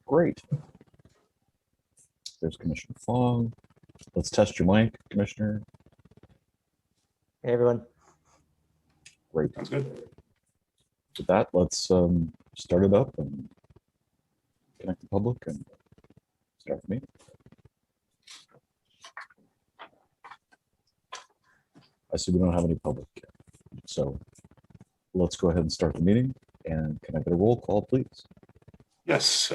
Great. There's Commissioner Fong. Let's test your mic, Commissioner. Hey, everyone. Great. Sounds good. With that, let's start it up and connect the public and start the meeting. I see we don't have any public yet. So let's go ahead and start the meeting. And can I get a roll call, please? Yes.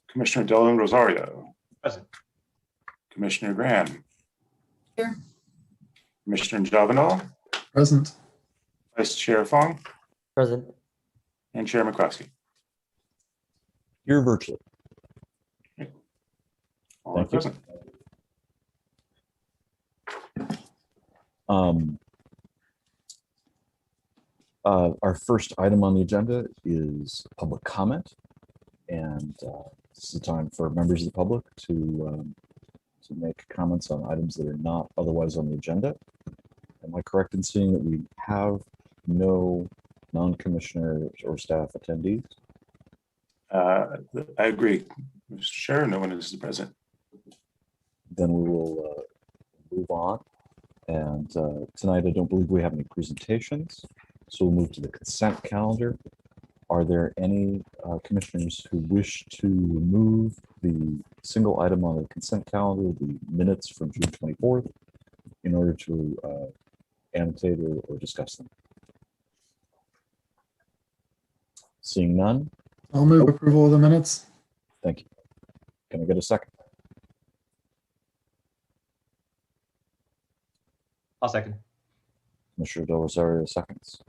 Commissioner Dylan Rosario. Present. Commissioner Graham. Here. Commissioner Javanel. Present. Vice Chair Fong. Present. And Chair McCloskey. Here virtually. All Thank you. present. Our first item on the agenda is public comment. And this is the time for members of the public to make comments on items that are not otherwise on the agenda. Am I correct in seeing that we have no non-commissioners or staff attendees? I agree. Mr. Chair, no one is present. Then we will move on. And tonight, I don't believe we have any presentations. So we'll move to the consent calendar. Are there any commissioners who wish to remove the single item on the consent calendar, the minutes from June 24th, in order to annotate or discuss them? Seeing none, I'll move approval of the minutes. thank you. Can I get a second? I'll second. Commissioner Del Rosario seconds.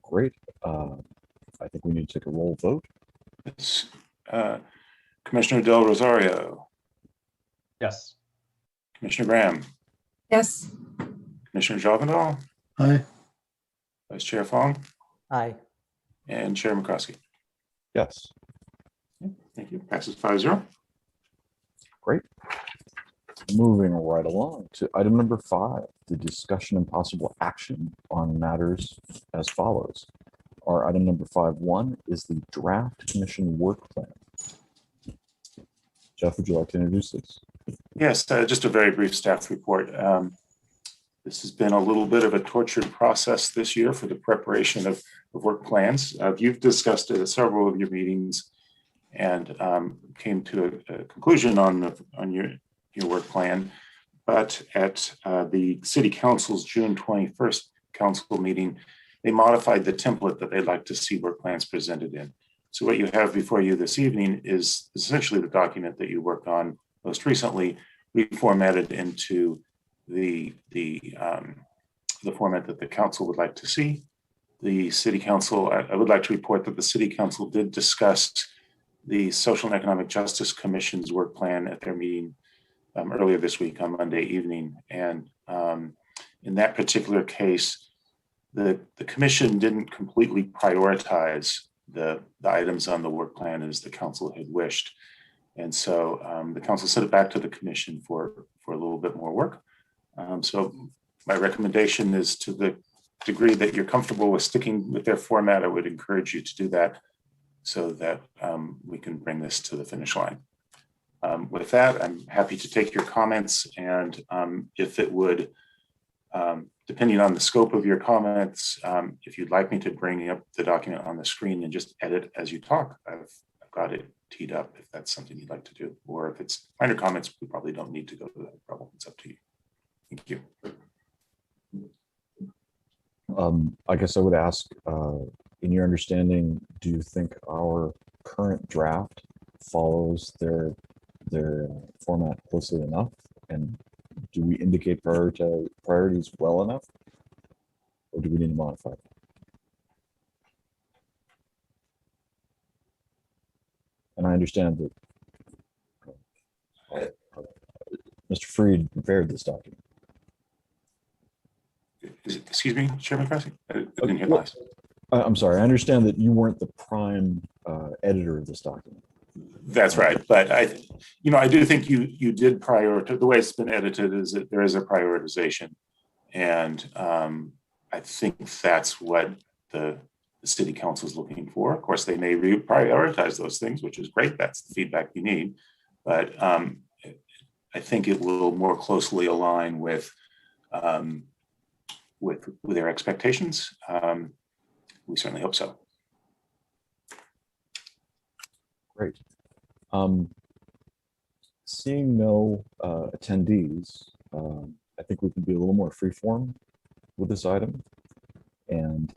Great. I think we need to take a roll vote. It's Commissioner Del Rosario. Yes. Commissioner Graham. Yes. Commissioner Javanel. Aye. Vice Chair Fong. Aye. And Chair McCloskey. Yes. Thank you. Passes 5-0. Great. Moving right along to item number 5, the discussion and possible action on matters as follows. Our item number 5.1 is the draft commission work plan. Jeff, would you like to introduce this? Yes, just a very brief staff report. This has been a little bit of a tortured process this year for the preparation of work plans. You've discussed it at several of your meetings and came to a conclusion on your work plan. But at the City Council's June 21st council meeting, they modified the template that they'd like to see work plans presented in. So what you have before you this evening is essentially the document that you worked on most recently, reformatted into the format that the council would like to see. The City Council, I would like to report that the City Council did discuss the Social and Economic Justice Commission's work plan at their meeting earlier this week on Monday evening. And in that particular case, the commission didn't completely prioritize the items on the work plan as the council had wished. And so the council sent it back to the commission for a little bit more work. So my recommendation is, to the degree that you're comfortable with sticking with their format, I would encourage you to do that so that we can bring this to the finish line. With that, I'm happy to take your comments, and if it would, depending on the scope of your comments, if you'd like me to bring up the document on the screen and just edit as you talk, I've got it teed up if that's something you'd like to do. Or if it's minor comments, we probably don't need to go to that problem. It's up to you. Thank you. I guess I would ask, in your understanding, do you think our current draft follows their format closely enough? And do we indicate priorities well enough? Or do we need to modify them? And I understand that Mr. Freed prepared this document. Excuse me, Chairman Cressy? I didn't hear the last. I'm sorry, I understand that you weren't the prime editor of this document. That's right, but I do think you did prioritize. The way it's been edited is that there is a prioritization, and I think that's what the the city council is looking for. Of course, they may reprioritize those things, which is great. That's the feedback you need. But I think it will more closely align with their expectations. We certainly hope so. Great. Seeing no attendees, I think we can be a little more freeform with this item and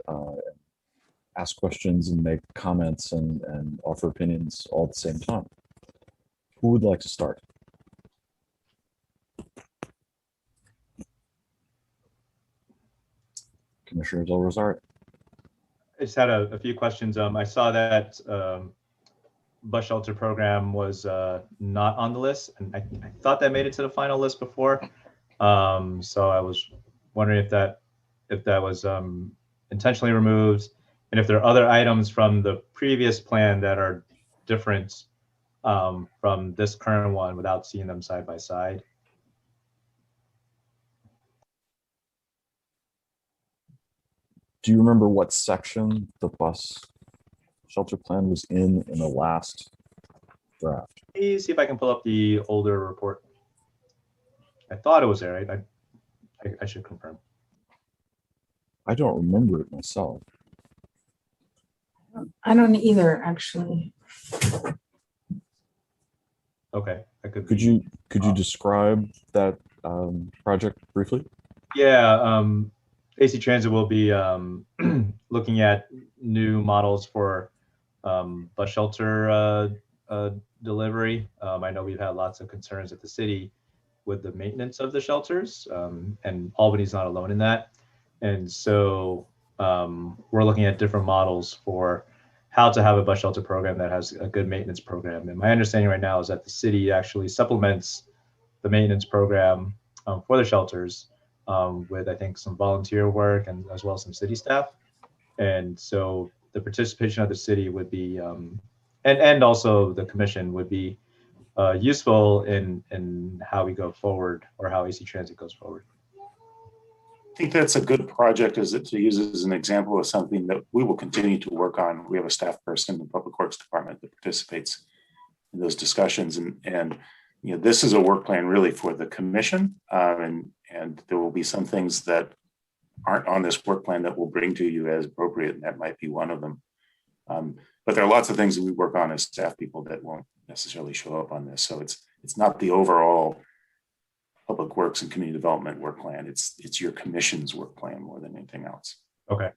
ask questions and make comments and offer opinions all at the same time. Who would like to start? Commissioner Del Rosario. I just had a few questions. I saw that bus shelter program was not on the list, and I thought that made it to the final list before. So I was wondering if that was intentionally removed, and if there are other items from the previous plan that are different from this current one without seeing them side by side. Do you remember what section the bus shelter plan was in the last draft? Let me see if I can pull up the older report. I thought it was there. I should confirm. I don't remember it myself. I don't either, actually. Okay, I could. Could you describe that project briefly? Yeah, AC Transit will be looking at new models for bus shelter delivery. I know we've had lots of concerns at the city with the maintenance of the shelters, and Albany's not alone in that. And so we're looking at different models for how to have a bus shelter program that has a good maintenance program. And my understanding right now is that the city actually supplements the maintenance program for the shelters with, I think, some volunteer work and as well as some city staff. And so the participation of the city would be, and also the commission would be useful in how we go forward, or how AC Transit goes forward. I think that's a good project to use as an example of something that we will continue to work on. We have a staff person in the Public Works Department that participates in those discussions, and you know, this is a work plan really for the commission, and there will be some things that aren't on this work plan that we'll bring to you as appropriate, and that might be one of them. But there are lots of things that we work on as staff people that won't necessarily show up on this. So it's not the overall Public Works and Community Development work plan. It's your commission's work plan more than anything else. Okay.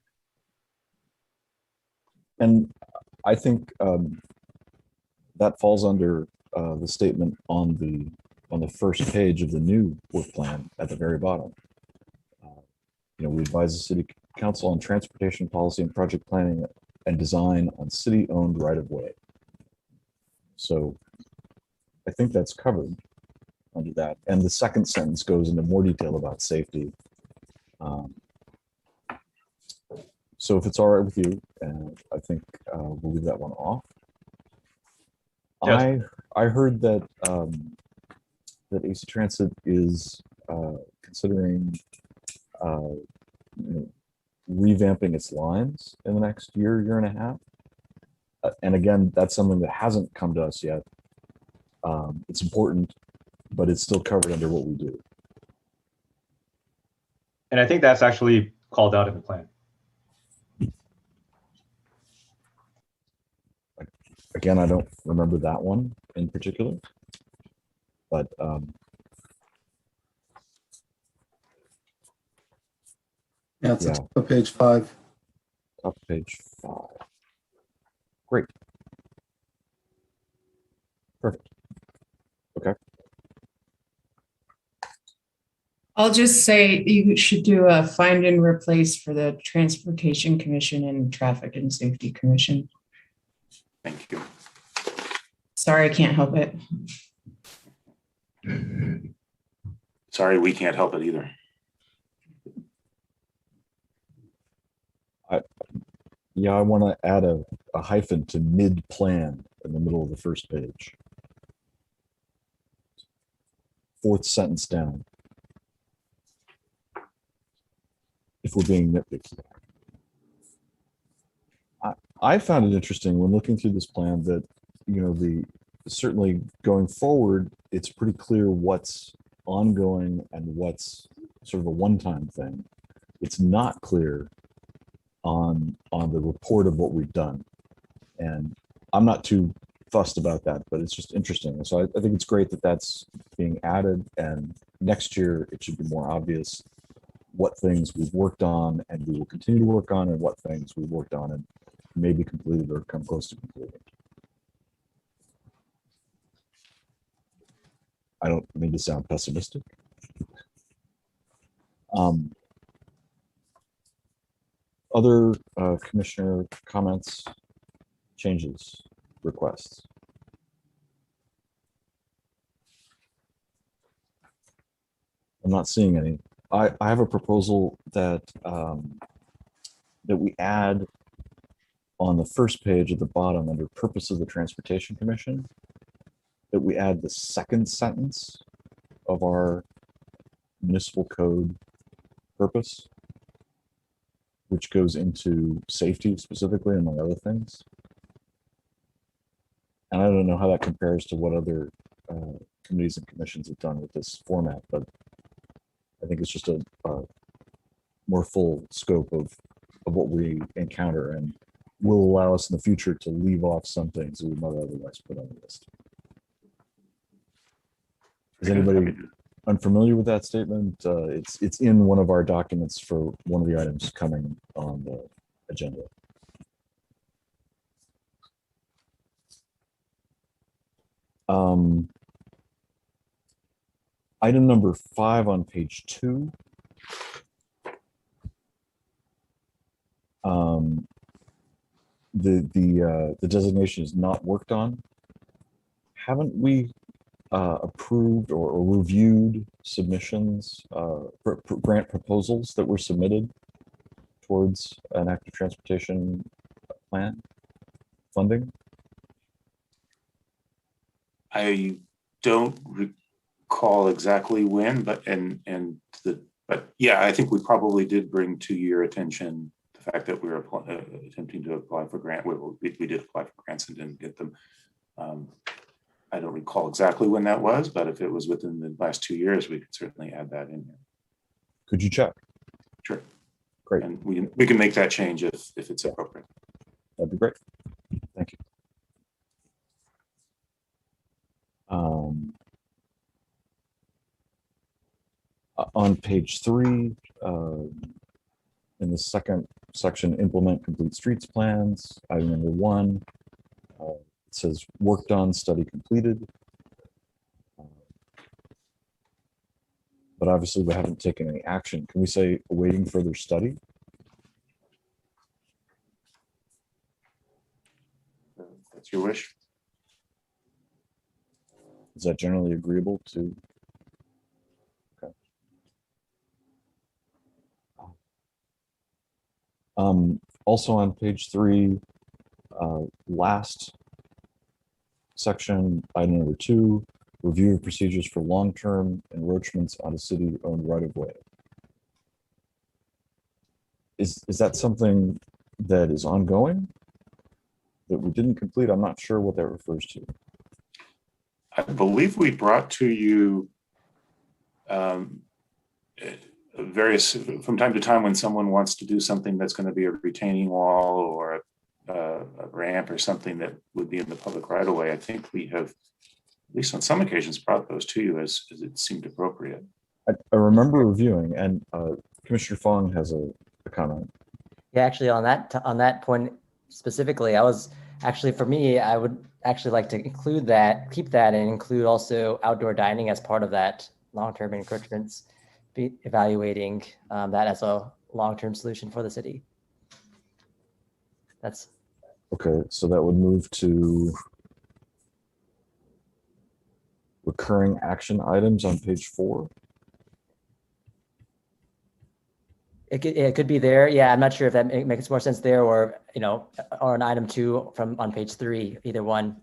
And I think that falls under the statement on the first page of the new work plan at the very bottom. You know, we advise the city council on transportation policy and project planning and design on city-owned right-of-way. So I think that's covered under that. And the second sentence goes into more detail about safety. So if it's all right with you, and I think we'll leave that one off. Yes. I heard that that AC Transit is considering you know, revamping its lines in the next year and a half. And again, that's something that hasn't come to us yet. It's important, but it's still covered under what we do. And I think that's actually called out in the plan. Again, I don't remember that one in particular, but Yeah, it's Yeah. top of page 5. top of page 5. Great. Perfect. Okay. I'll just say you should do a find and replace for the Transportation Commission and Traffic and Safety Commission. Thank you. Sorry, I can't help it. Sorry, we can't help it either. Yeah, I want to add a hyphen to mid-plan in the middle of the first page. Fourth sentence down. If we're being nitpicky. I found it interesting when looking through this plan that, you know, certainly going forward, it's pretty clear what's ongoing and what's sort of a one-time thing. It's not clear on the report of what we've done. And I'm not too fussed about that, but it's just interesting. So I think it's great that that's being added, and next year it should be more obvious what things we've worked on and we will continue to work on, and what things we've worked on and maybe completed or come close to completing. I don't mean to sound pessimistic. Other commissioner comments, changes, requests? I'm not seeing any. I have a proposal that that we add on the first page at the bottom under purpose of the Transportation Commission, that we add the second sentence of our municipal code purpose, which goes into safety specifically, among other things. And I don't know how that compares to what other committees and commissions have done with this format, but I think it's just a more full scope of what we encounter, and will allow us in the future to leave off some things that we might otherwise put on the list. Is anybody unfamiliar with that statement? It's in one of our documents for one of the items coming on the agenda. Item number 5 on page 2. The designation is not worked on. Haven't we approved or reviewed submissions, grant proposals that were submitted towards an active transportation plan funding? I don't recall exactly when, but yeah, I think we probably did bring to your attention the fact that we were attempting to apply for grant. We did apply for grants and didn't get them. I don't recall exactly when that was, but if it was within the last 2 years, we could certainly add that in there. Could you check? Sure. Great. And we can make that change if it's appropriate. That'd be great. Thank you. On page 3, in the second section, implement complete streets plans, item number 1, it says work done, study completed. But obviously we haven't taken any action. Can we say awaiting further study? That's your wish. Is that generally agreeable to? Okay. Also on page 3, last section, item number 2, review of procedures for long-term encroachments on a city-owned right-of-way. Is that something that is ongoing that we didn't complete? I'm not sure what that refers to. I believe we brought to you various, from time to time, when someone wants to do something that's going to be a retaining wall or a ramp or something that would be in the public right of way. I think we have, at least on some occasions, brought those to you as it seemed appropriate. I remember reviewing, and Commissioner Fong has a comment. Yeah, actually, on that point specifically, for me, I would actually like to include that, keep that, and include also outdoor dining as part of that long-term encroachments, be evaluating that as a long-term solution for the city. That's okay. So that would move to recurring action items on page 4. it could be there. Yeah, I'm not sure if that makes more sense there, or or an item 2 from on page 3, either one.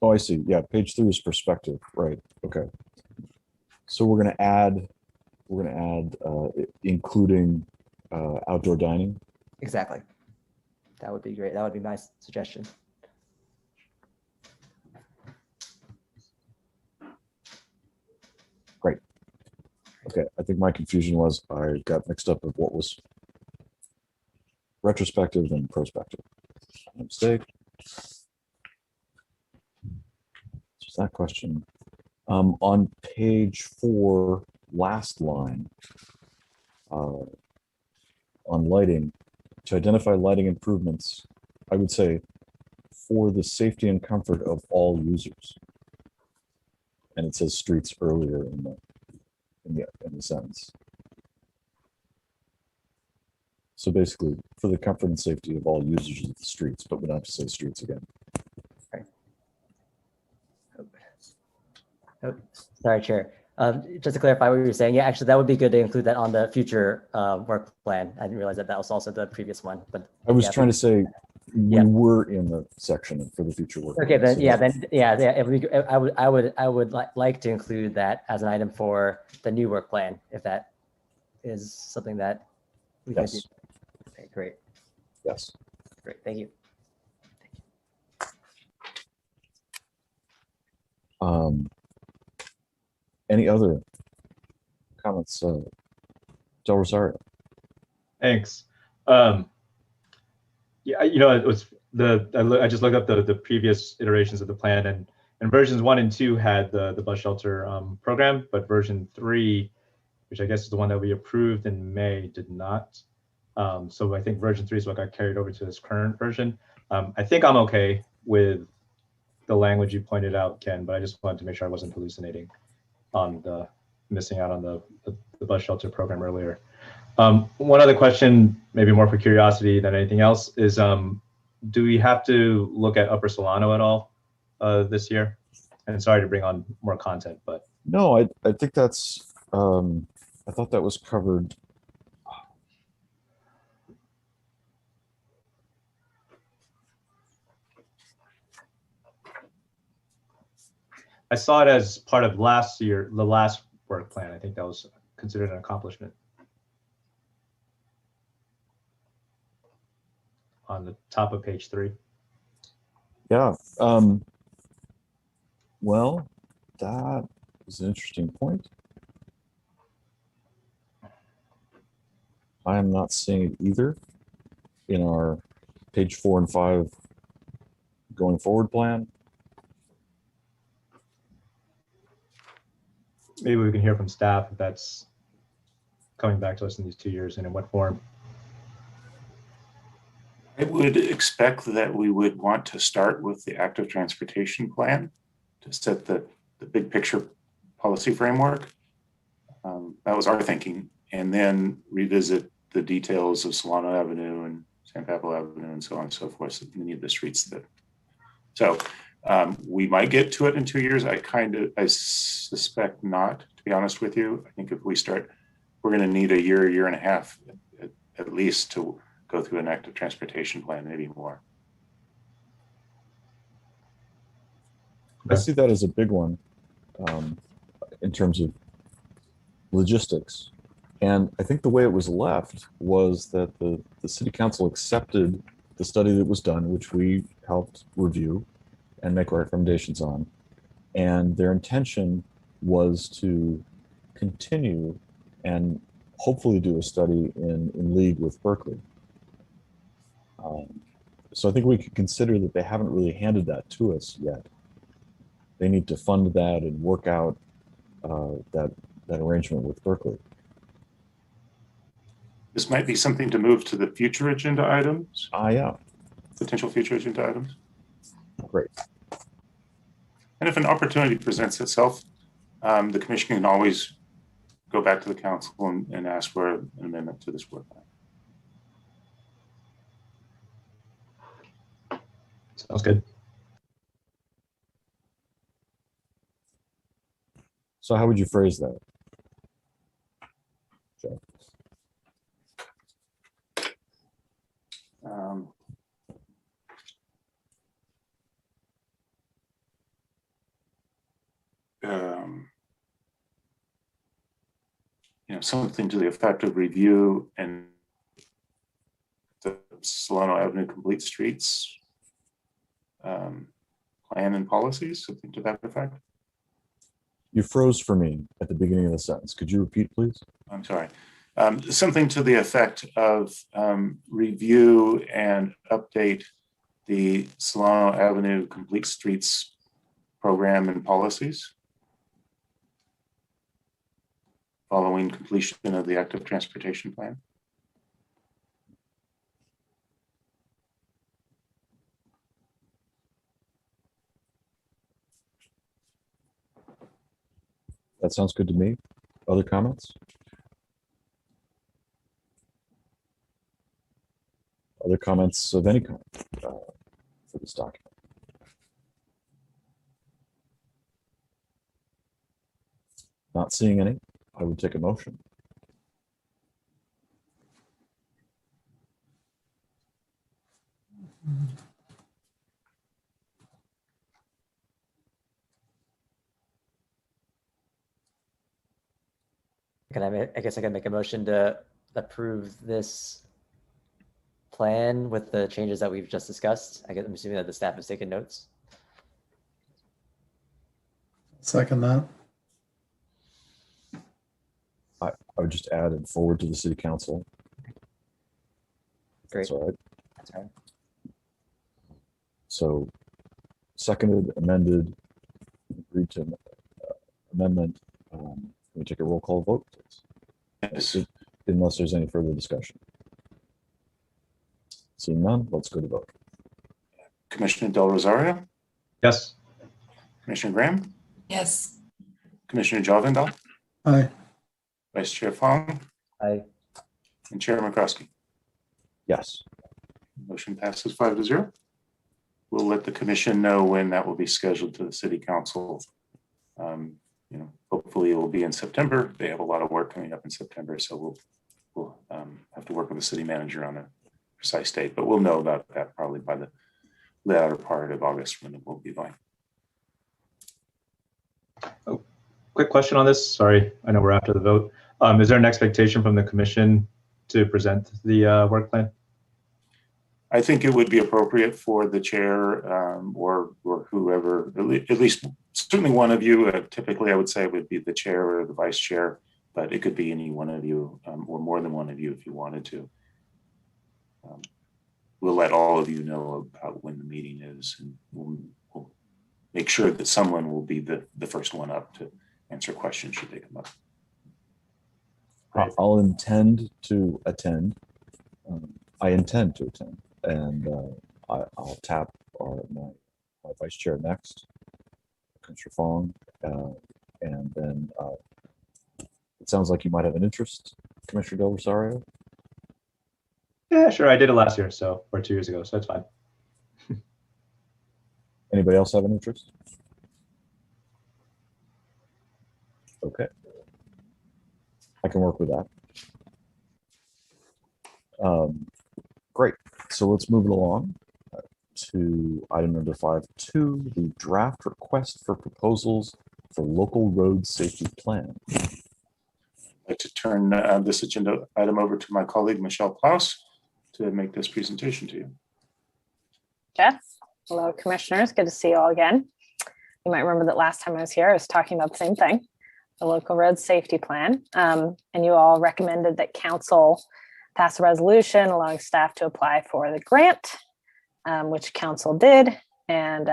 Oh, I see. Yeah, page 3 is perspective. Right. Okay. So we're going to add we're gonna add, including outdoor dining. Exactly. That would be great. That would be my suggestion. Great. Okay, I think my confusion was I got mixed up with what was retrospective and prospective. My mistake. Just that question. On page 4, last line, on lighting, to identify lighting improvements, I would say for the safety and comfort of all users. And it says streets earlier in the sentence. So basically, for the comfort and safety of all users of the streets, but we don't have to say streets again. Oh, sorry, Chair. Just to clarify what you were saying, yeah, actually, that would be good to include that on the future work plan. I didn't realize that that was also the previous one, but I was yeah, trying to say we Yeah. were in the section for the future work. okay, plan, then so yeah, that- then yeah, yeah. If we, I would like to include that as an item for the new work plan, if that is something that we can do. Yes, Okay, great, yes. great, thank you. Any other comments, Del Rosario? Thanks. Yeah, it was I just looked up the previous iterations of the plan, and versions 1 and 2 had the bus shelter program, but version 3, which I guess is the one that we approved in May, did not. So I think version 3 is what got carried over to this current version. I think I'm okay with the language you pointed out, Ken, but I just wanted to make sure I wasn't hallucinating on missing out on the bus shelter program earlier. One other question, maybe more for curiosity than anything else, is do we have to look at Upper Solano at all this year? And sorry to bring on more content, but No, I think that's, I thought that was covered. I saw it as part of the last work plan. I think that was considered an accomplishment. On the top of page 3. Yeah. Well, that is an interesting point. I am not seeing it either in our page 4 and 5 going forward plan. Maybe we can hear from staff if that's coming back to us in these 2 years and in what form. I would expect that we would want to start with the active transportation plan to set the big picture policy framework. That was our thinking, and then revisit the details of Solano Avenue and San Pablo Avenue and so on and so forth, many of the streets that. So we might get to it in 2 years. I suspect not, to be honest with you. I think if we start, we're going to need a year and a half at least to go through an active transportation plan, maybe more. I see that as a big one in terms of logistics. And I think the way it was left was that the city council accepted the study that was done, which we helped review and make recommendations on. And their intention was to continue and hopefully do a study in league with Berkeley. So I think we could consider that they haven't really handed that to us yet. They need to fund that and work out that arrangement with Berkeley. This might be something to move to the future agenda items, Yeah, potential future agenda items. great. And if an opportunity presents itself, the commission can always go back to the council and ask for an amendment to this work plan. Sounds good. So how would you phrase that? Joe? something to the effect of review and the Solano Avenue Complete Streets plan and policies, something to that effect. You froze for me at the beginning of the sentence. Could you repeat, please? I'm sorry. Something to the effect of review and update the Solano Avenue Complete Streets program and policies following completion of the active transportation plan. That sounds good to me. Other comments? Other comments of any kind for this document? Not seeing any, I would take a motion. I guess I can make a motion to approve this plan with the changes that we've just discussed. I'm assuming that the staff has taken notes. Second that. I would just add and forward to the city council. Great. That's all right. That's right. So seconded, amended, agreed to amendment. Can we take a roll call vote, please? Yes. Unless there's any further discussion. Seeing none, let's go to vote. Commissioner Del Rosario, Yes. Commissioner Graham, Yes. Commissioner Jovendal, Aye. Vice Chair Fong, Aye. and Chair McCroskey. Yes. Motion passes 5-0. We'll let the commission know when that will be scheduled to the city council. Hopefully it will be in September. They have a lot of work coming up in September, so we'll have to work with the city manager on a precise date, but we'll know about that probably by the latter part of August when it will be going. Quick question on this. Sorry, I know we're after the vote. Is there an expectation from the commission to present the work plan? I think it would be appropriate for the chair or whoever, at least certainly one of you. Typically, I would say it would be the chair or the vice chair, but it could be any one of you or more than one of you if you wanted to. We'll let all of you know about when the meeting is, and we'll make sure that someone will be the first one up to answer questions should they come up. I'll intend to attend. I intend to attend, and I'll tap my vice chair next, Commissioner Fong, and then it sounds like you might have an interest, Commissioner Del Rosario. Yeah, sure. I did it last year, or 2 years ago, so it's fine. Anybody else have an interest? Okay. I can work with that. Great. So let's move it along to item number 5.2, the draft request for proposals for local road safety plan. I'd like to turn this agenda item over to my colleague, Michelle Klaus, to make this presentation to you. Jeff, hello, commissioners. Good to see you all again. You might remember that last time I was here, I was talking about the same thing, the local road safety plan. And you all recommended that council pass a resolution allowing staff to apply for the grant, which council did. And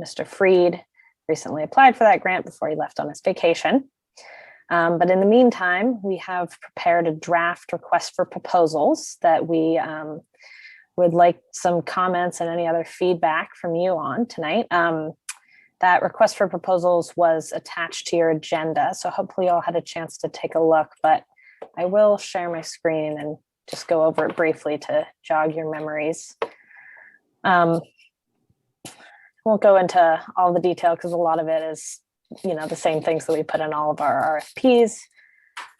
Mr. Freed recently applied for that grant before he left on his vacation. But in the meantime, we have prepared a draft request for proposals that we would like some comments and any other feedback from you on tonight. That request for proposals was attached to your agenda, so hopefully you all had a chance to take a look, but I will share my screen and just go over it briefly to jog your memories. Won't go into all the detail because a lot of it is the same things that we put in all of our RFPs.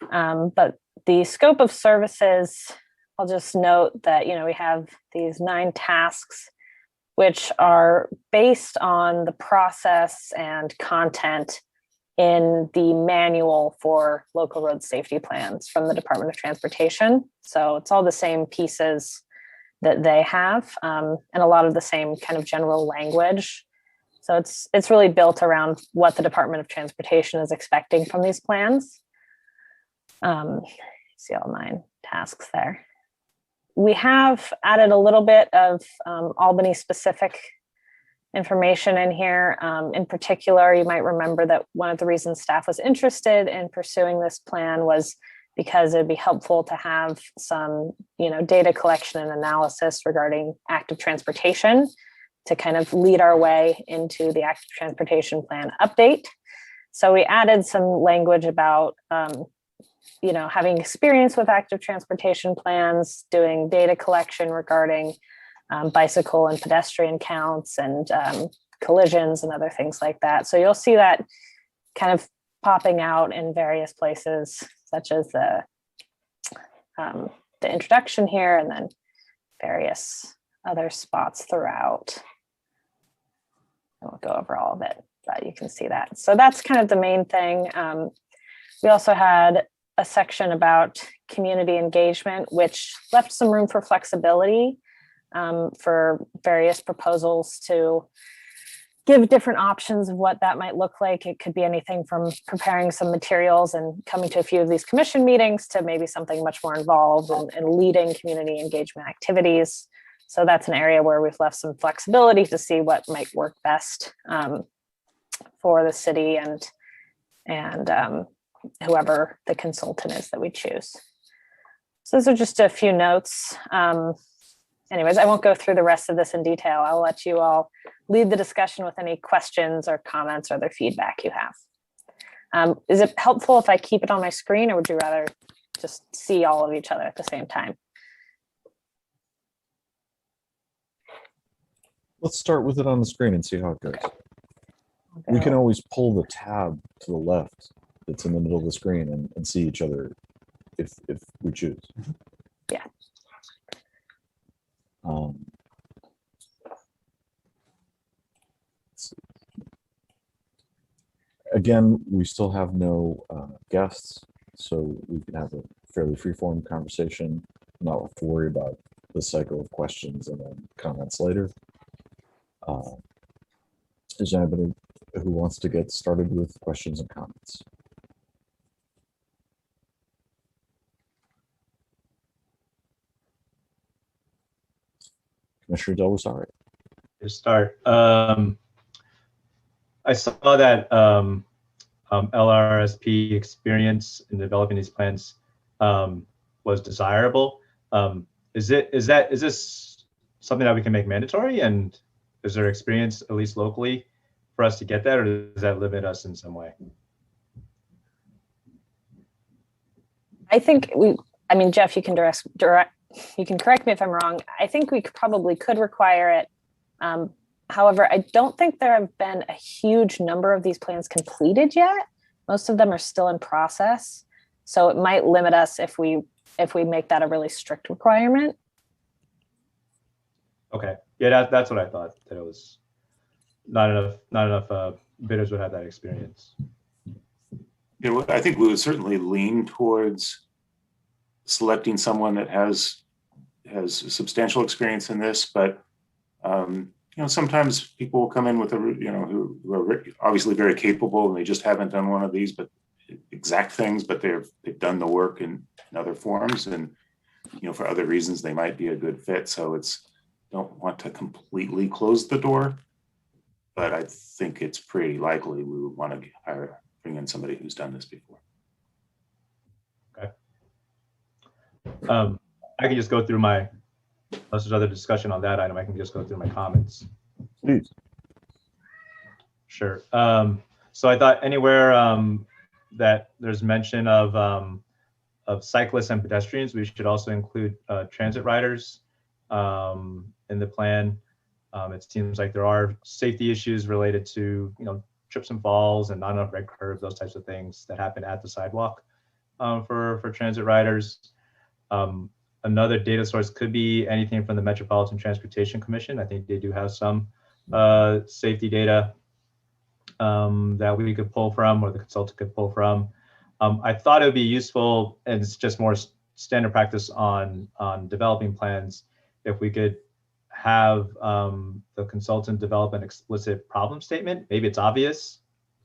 But the scope of services, I'll just note that, we have these 9 tasks, which are based on the process and content in the manual for local road safety plans from the Department of Transportation. So it's all the same pieces that they have, and a lot of the same kind of general language. So it's really built around what the Department of Transportation is expecting from these plans. See all 9 tasks there. We have added a little bit of Albany specific information in here. In particular, you might remember that one of the reasons staff was interested in pursuing this plan was because it'd be helpful to have some, data collection and analysis regarding active transportation to kind of lead our way into the active transportation plan update. So we added some language about, having experience with active transportation plans, doing data collection regarding bicycle and pedestrian counts and collisions and other things like that. So you'll see that kind of popping out in various places, such as the introduction here, and then various other spots throughout. I won't go over all of it, but you can see that. So that's kind of the main thing. We also had a section about community engagement, which left some room for flexibility for various proposals to give different options of what that might look like. It could be anything from preparing some materials and coming to a few of these commission meetings to maybe something much more involved and leading community engagement activities. So that's an area where we've left some flexibility to see what might work best for the city and whoever the consultant is that we choose. So those are just a few notes. Anyways, I won't go through the rest of this in detail. I'll let you all lead the discussion with any questions or comments or other feedback you have. Is it helpful if I keep it on my screen, or would you rather just see all of each other at the same time? Let's start with it on the screen and see how it goes. We can always pull the tab to the left that's in the middle of the screen and see each other if we choose. Yeah. Again, we still have no guests, so we can have a fairly free-form conversation, not have to worry about the cycle of questions and then comments later. Is there anybody who wants to get started with questions and comments? Commissioner Del Rosario. To start, I saw that LRSP experience in developing these plans was desirable. Is this something that we can make mandatory? And is there experience, at least locally, for us to get that, or does that limit us in some way? I think Jeff, you can you can correct me if I'm wrong. I think we probably could require it. However, I don't think there have been a huge number of these plans completed yet. Most of them are still in process. So it might limit us if we make that a really strict requirement. Okay, yeah, that's what I thought, that it was not enough bidders would have that experience. Yeah, well, I think we would certainly lean towards selecting someone that has substantial experience in this, but sometimes people will come in with who are obviously very capable and they just haven't done one of these, but exact things, but they've done the work in other forms, and for other reasons they might be a good fit. So don't want to completely close the door, but I think it's pretty likely we would want to bring in somebody who's done this before. Okay. I can just go through unless there's other discussion on that item, I can just go through my comments. Please. Sure. So I thought anywhere that there's mention of cyclists and pedestrians, we should also include transit riders in the plan. It seems like there are safety issues related to trips and falls and not enough red curves, those types of things that happen at the sidewalk for transit riders. Another data source could be anything from the Metropolitan Transportation Commission. I think they do have some safety data that we could pull from, or the consultant could pull from. I thought it would be useful, and it's just more standard practice on developing plans, if we could have the consultant develop an explicit problem statement. Maybe it's obvious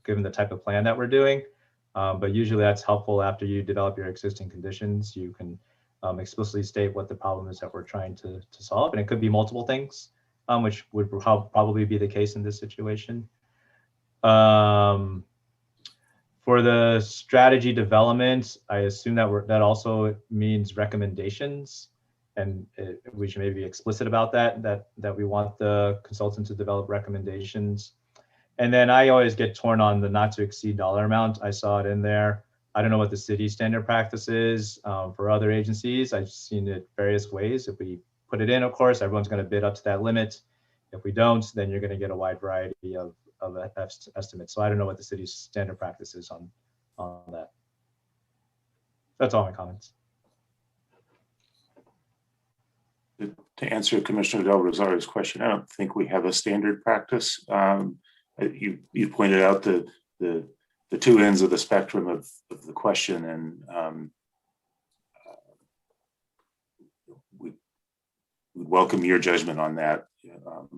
given the type of plan that we're doing, but usually that's helpful after you develop your existing conditions. You can explicitly state what the problem is that we're trying to solve, and it could be multiple things, which would probably be the case in this situation. For the strategy development, I assume that that also means recommendations, and we should maybe be explicit about that we want the consultant to develop recommendations. And then I always get torn on the not to exceed dollar amount. I saw it in there. I don't know what the city standard practice is for other agencies. I've seen it various ways. If we put it in, of course, everyone's going to bid up to that limit. If we don't, then you're going to get a wide variety of estimates. So I don't know what the city's standard practice is on that. That's all my comments. To answer Commissioner Del Rosario's question, I don't think we have a standard practice. You pointed out the two ends of the spectrum of the question, and we welcome your judgment on that.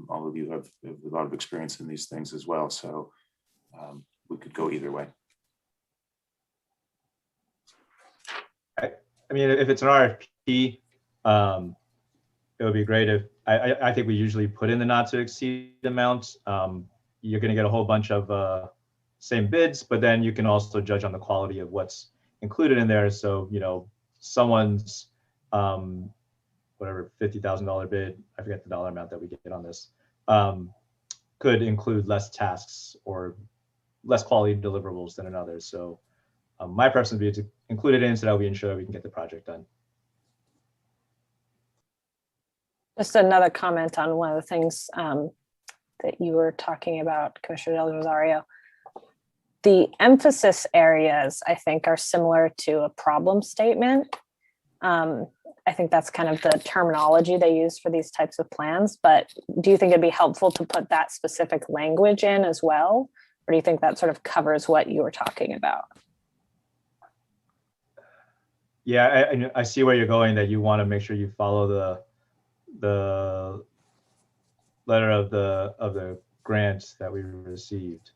All of you have a lot of experience in these things as well, so we could go either way. I mean, if it's an RFP, it would be great if I think we usually put in the not to exceed amount. You're going to get a whole bunch of same bids, but then you can also judge on the quality of what's included in there. So, you know, someone's whatever $50,000 bid, I forget the dollar amount that we get on this, could include less tasks or less quality deliverables than another. So my preference would be to include it in so that we ensure we can get the project done. Just another comment on one of the things that you were talking about, Commissioner Del Rosario. The emphasis areas, I think, are similar to a problem statement. I think that's kind of the terminology they use for these types of plans, but do you think it'd be helpful to put that specific language in as well? Or do you think that sort of covers what you were talking about? Yeah, I see where you're going, that you want to make sure you follow the letter of the grant that we received.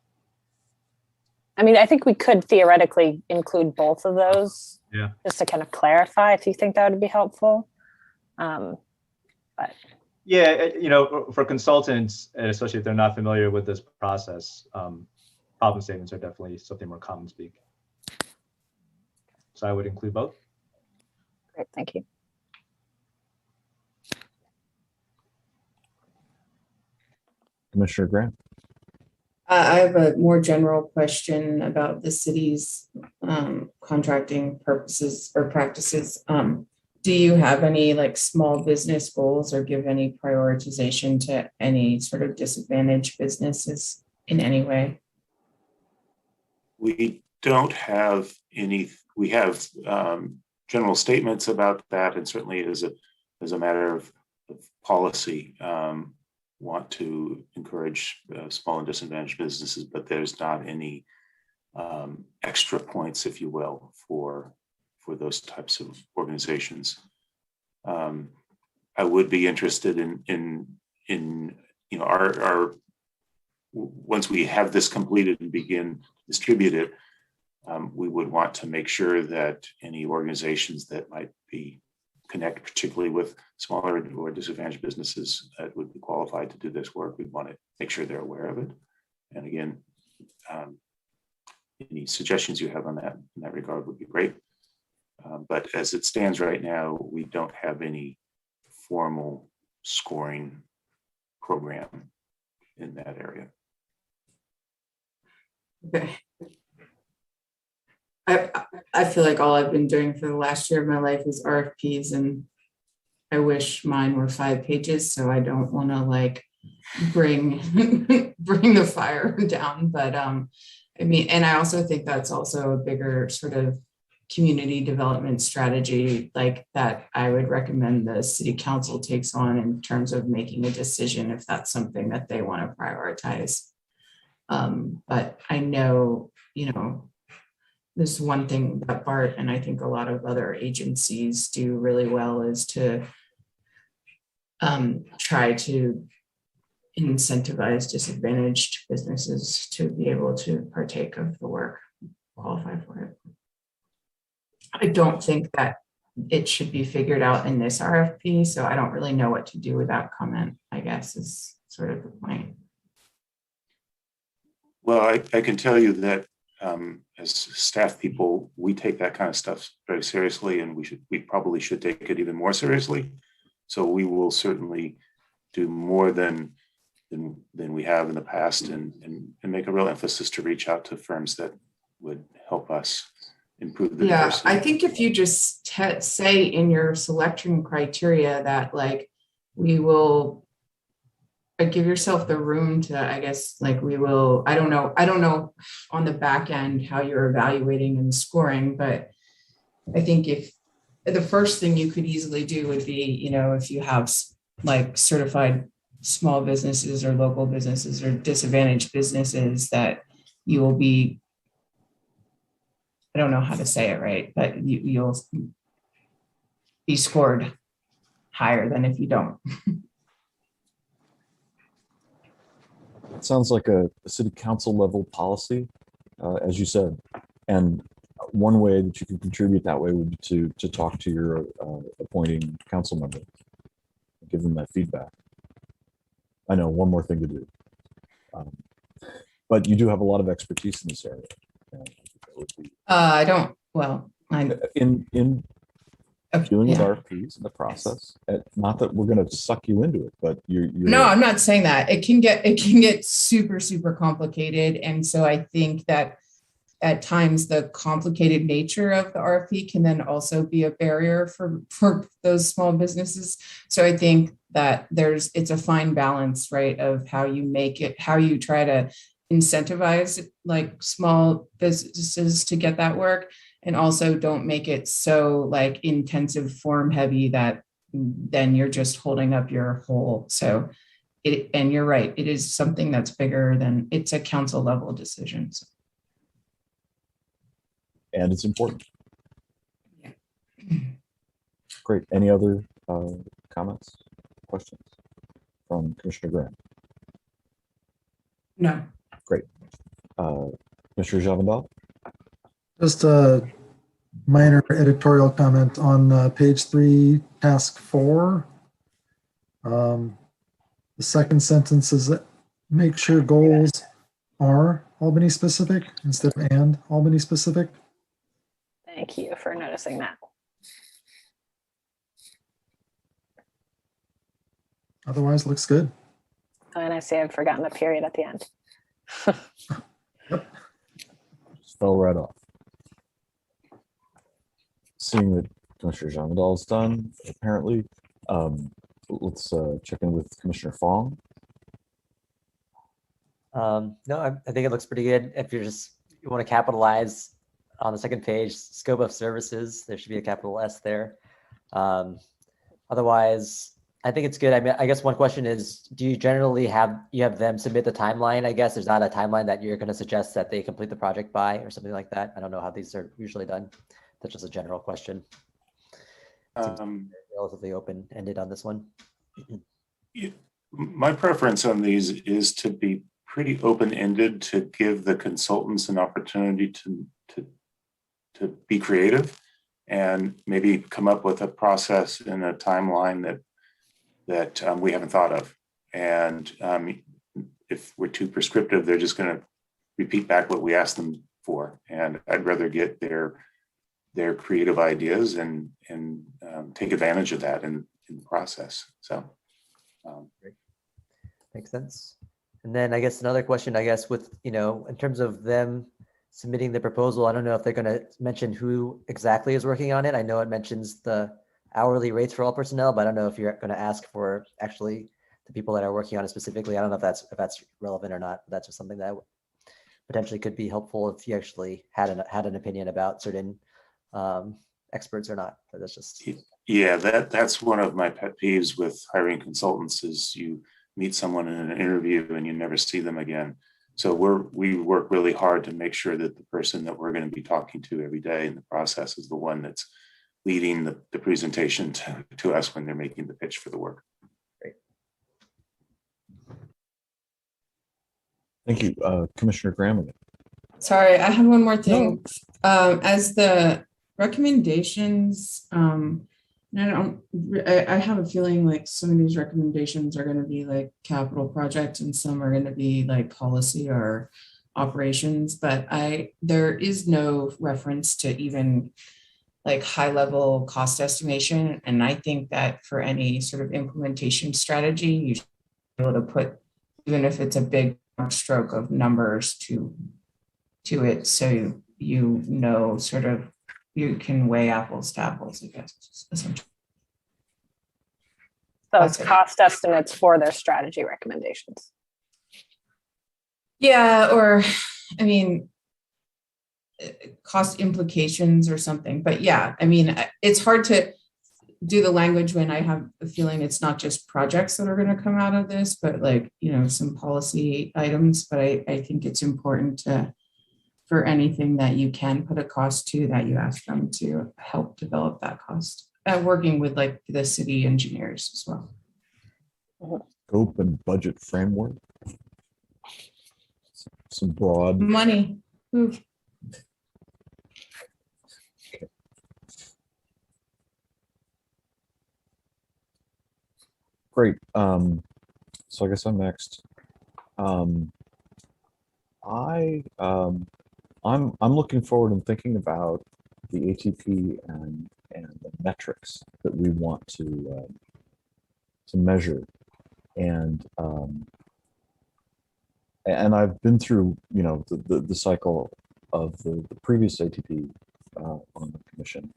I mean, I think we could theoretically include both of those. Yeah. Just to kind of clarify, if you think that would be helpful. But yeah, you know, for consultants, and especially if they're not familiar with this process, problem statements are definitely something more common speak. So I would include both. Great, thank you. Commissioner Grant. I have a more general question about the city's contracting purposes or practices. Do you have any like small business goals or give any prioritization to any sort of disadvantaged businesses in any way? We don't have any. We have general statements about that, and certainly as a matter of policy, want to encourage small and disadvantaged businesses, but there's not any extra points, if you will, for those types of organizations. I would be interested in you know, our once we have this completed and begin to distribute it, we would want to make sure that any organizations that might be connect particularly with smaller or disadvantaged businesses that would be qualified to do this work, we'd want to make sure they're aware of it. And again, any suggestions you have on that in that regard would be great. But as it stands right now, we don't have any formal scoring program in that area. Okay. I feel like all I've been doing for the last year of my life is RFPs, and I wish mine were 5 pages, so I don't want to like bring the fire down. But I mean, and I also think that's also a bigger sort of community development strategy like that I would recommend the city council takes on in terms of making a decision if that's something that they want to prioritize. But I know, this one thing that BART and I think a lot of other agencies do really well is to try to incentivize disadvantaged businesses to be able to partake of the work, qualify for it. I don't think that it should be figured out in this RFP, so I don't really know what to do with that comment, I guess, is sort of the point. Well, I can tell you that as staff people, we take that kind of stuff very seriously, and we probably should take it even more seriously. So we will certainly do more than we have in the past, and make a real emphasis to reach out to firms that would help us improve the diversity. I think if you just say in your selection criteria that like we will give yourself the room to, I guess, like we will, I don't know on the back end how you're evaluating and scoring, but I think if the first thing you could easily do would be, if you have like certified small businesses or local businesses or disadvantaged businesses, that you will be, I don't know how to say it right, but you'll be scored higher than if you don't. It sounds like a city council level policy, as you said. And one way that you can contribute that way would be to talk to your appointing council member, give them that feedback. I know, one more thing to do. But you do have a lot of expertise in this area. I don't, well, I'm in dealing with yeah. RFPs in the process. Not that we're going to suck you into it, but you're No, I'm not saying that. It can get super, super complicated. And so I think that at times the complicated nature of the RFP can then also be a barrier for those small businesses. So I think that it's a fine balance, right, of how you make it, how you try to incentivize like small businesses to get that work, and also don't make it so like intensive form heavy that then you're just holding up your whole. So and you're right, it is something that's bigger than, it's a council level decision. So. And it's important. Yeah. Great. Any other comments, questions from Commissioner Graham? No. Great. Commissioner Javandal? Just a minor editorial comment on page 3, task 4. The second sentence is that make sure goals are Albany specific instead of and Albany specific. Thank you for noticing that. Otherwise, looks good. Oh, and I see I've forgotten the period at the end. Just fell right off. Seeing that Commissioner Javandal is done, apparently, let's check in with Commissioner Fong. No, I think it looks pretty good. If you want to capitalize on the second page, scope of services, there should be a capital S there. Otherwise, I think it's good. I mean, I guess one question is, do you generally have them submit the timeline? I guess there's not a timeline that you're going to suggest that they complete the project by or something like that. I don't know how these are usually done. That's just a general question. Relatively open-ended on this one. My preference on these is to be pretty open-ended, to give the consultants an opportunity to be creative and maybe come up with a process and a timeline that we haven't thought of. And if we're too prescriptive, they're just going to repeat back what we asked them for. And I'd rather get their creative ideas and take advantage of that in the process. So makes sense. And then I guess another question, I guess, with, in terms of them submitting the proposal, I don't know if they're going to mention who exactly is working on it. I know it mentions the hourly rates for all personnel, but I don't know if you're going to ask for actually the people that are working on it specifically. I don't know if that's relevant or not. That's just something that potentially could be helpful if you actually had an opinion about certain experts or not. But that's just that's one of my pet peeves with hiring consultants is you meet someone in an interview and you never see them again. So we work really hard to make sure that the person that we're going to be talking to every day in the process is the one that's leading the presentation to us when they're making the pitch for the work. Thank you, Commissioner Graham again. Sorry, I have one more thing. As the recommendations, and I have a feeling like some of these recommendations are going to be like capital projects and some are going to be like policy or operations, but there is no reference to even like high level cost estimation. And I think that for any sort of implementation strategy, you should be able to put, even if it's a big stroke of numbers to it, so you know sort of you can weigh apples to apples, I guess, essentially. Those cost estimates for their strategy recommendations. Yeah, or I mean, cost implications or something. But yeah, I mean, it's hard to do the language when I have a feeling it's not just projects that are going to come out of this, but like, you know, some policy items. But I think it's important to, for anything that you can put a cost to, that you ask them to help develop that cost. Working with like the city engineers as well. Scope and budget framework. Some broad Money. Ooh. Great. So I guess I'm next. I'm looking forward and thinking about the ATP and the metrics that we want to measure, and I've been through, you know, the cycle of the previous ATP on the commission,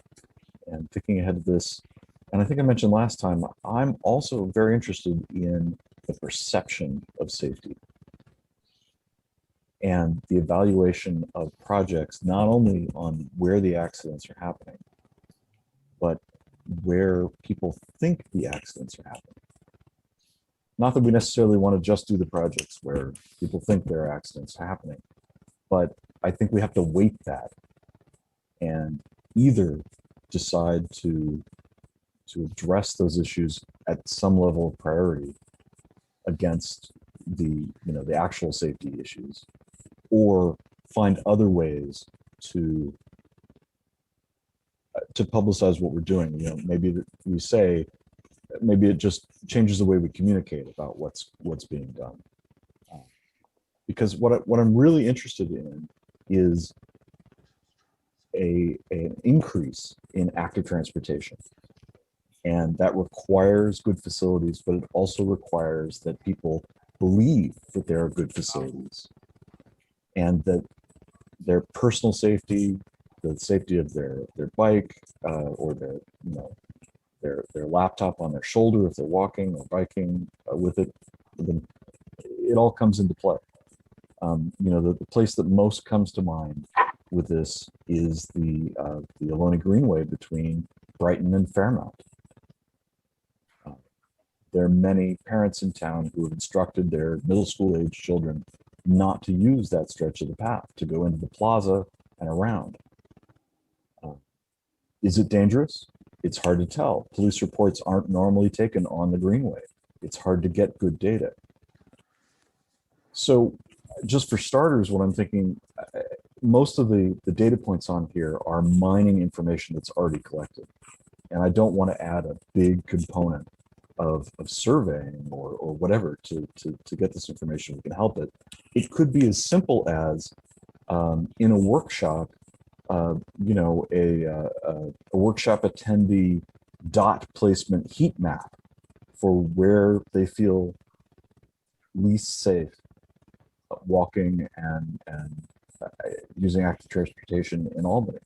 and thinking ahead of this. And I think I mentioned last time, I'm also very interested in the perception of safety and the evaluation of projects, not only on where the accidents are happening, but where people think the accidents are happening. Not that we necessarily want to just do the projects where people think there are accidents happening, but I think we have to weight that and either decide to address those issues at some level of priority against the actual safety issues, or find other ways to publicize what we're doing. You know, maybe we say, maybe it just changes the way we communicate about what's being done. Because what I'm really interested in is an increase in active transportation. And that requires good facilities, but it also requires that people believe that there are good facilities and that their personal safety, the safety of their bike or their laptop on their shoulder if they're walking or biking with it, it all comes into play. You know, the place that most comes to mind with this is the Ohlone Greenway between Brighton and Fairmount. There are many parents in town who have instructed their middle school age children not to use that stretch of the path, to go into the plaza and around. Is it dangerous? It's hard to tell. Police reports aren't normally taken on the Greenway. It's hard to get good data. So just for starters, what I'm thinking, most of the data points on here are mining information that's already collected. And I don't want to add a big component of surveying or whatever to get this information. We can help it. It could be as simple as in a workshop, you know, a workshop attendee dot placement heat map for where they feel least safe walking and using active transportation in Albany.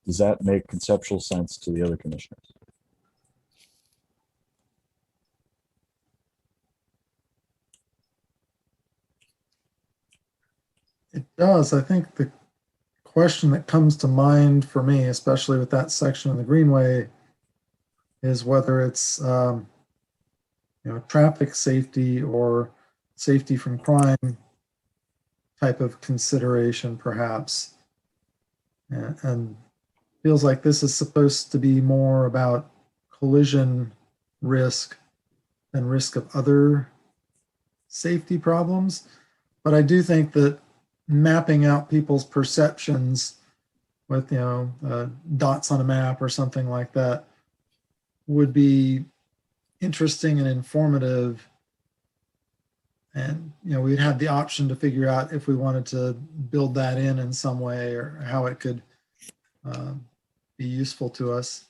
Does that make conceptual sense to the other commissioners? It does. I think the question that comes to mind for me, especially with that section of the Greenway, is whether it's, you traffic safety or safety from crime type of consideration, perhaps. And feels like this is supposed to be more about collision risk than risk of other safety problems. But I do think that mapping out people's perceptions with, dots on a map or something like that would be interesting and informative. And, we'd have the option to figure out if we wanted to build that in some way, or how it could be useful to us.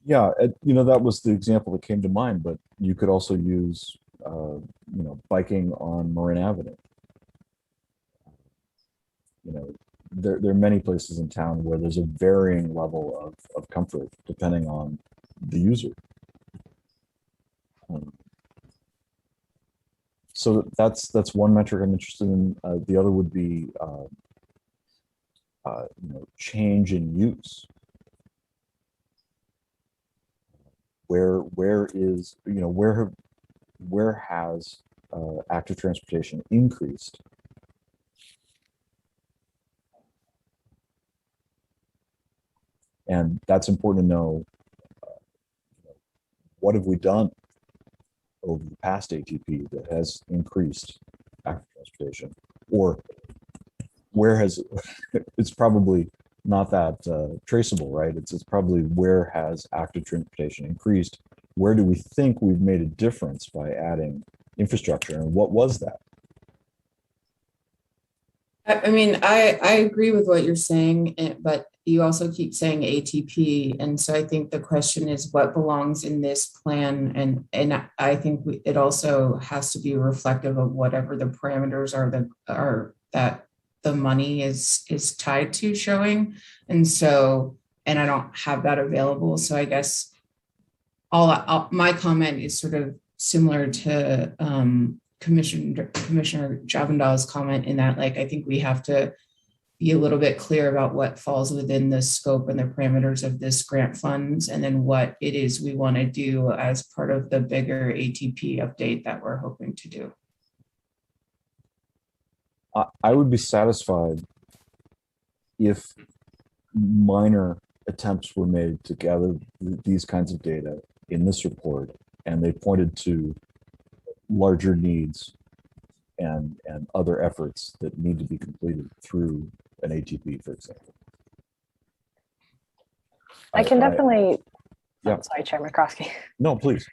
Yeah, that was the example that came to mind, but you could also use, biking on Marin Avenue. There are many places in town where there's a varying level of comfort depending on the user. So that's one metric I'm interested in. The other would be change in use. Where has active transportation increased? And that's important to know. What have we done over the past ATP that has increased active transportation? Or where has, it's probably not that traceable, right? It's probably where has active transportation increased? Where do we think we've made a difference by adding infrastructure, and what was that? I mean, I agree with what you're saying, but you also keep saying ATP. And so I think the question is what belongs in this plan. And I think it also has to be reflective of whatever the parameters are that the money is tied to showing. And so, and I don't have that available. So I guess my comment is sort of similar to Commissioner Javandal's comment, in that, like, I think we have to be a little bit clear about what falls within the scope and the parameters of this grant funds, and then what it is we want to do as part of the bigger ATP update that we're hoping to do. I would be satisfied if minor attempts were made to gather these kinds of data in this report, and they pointed to larger needs and other efforts that need to be completed through an ATP, for example. I can definitely, yeah. Sorry, Chair McCroskey. No, please.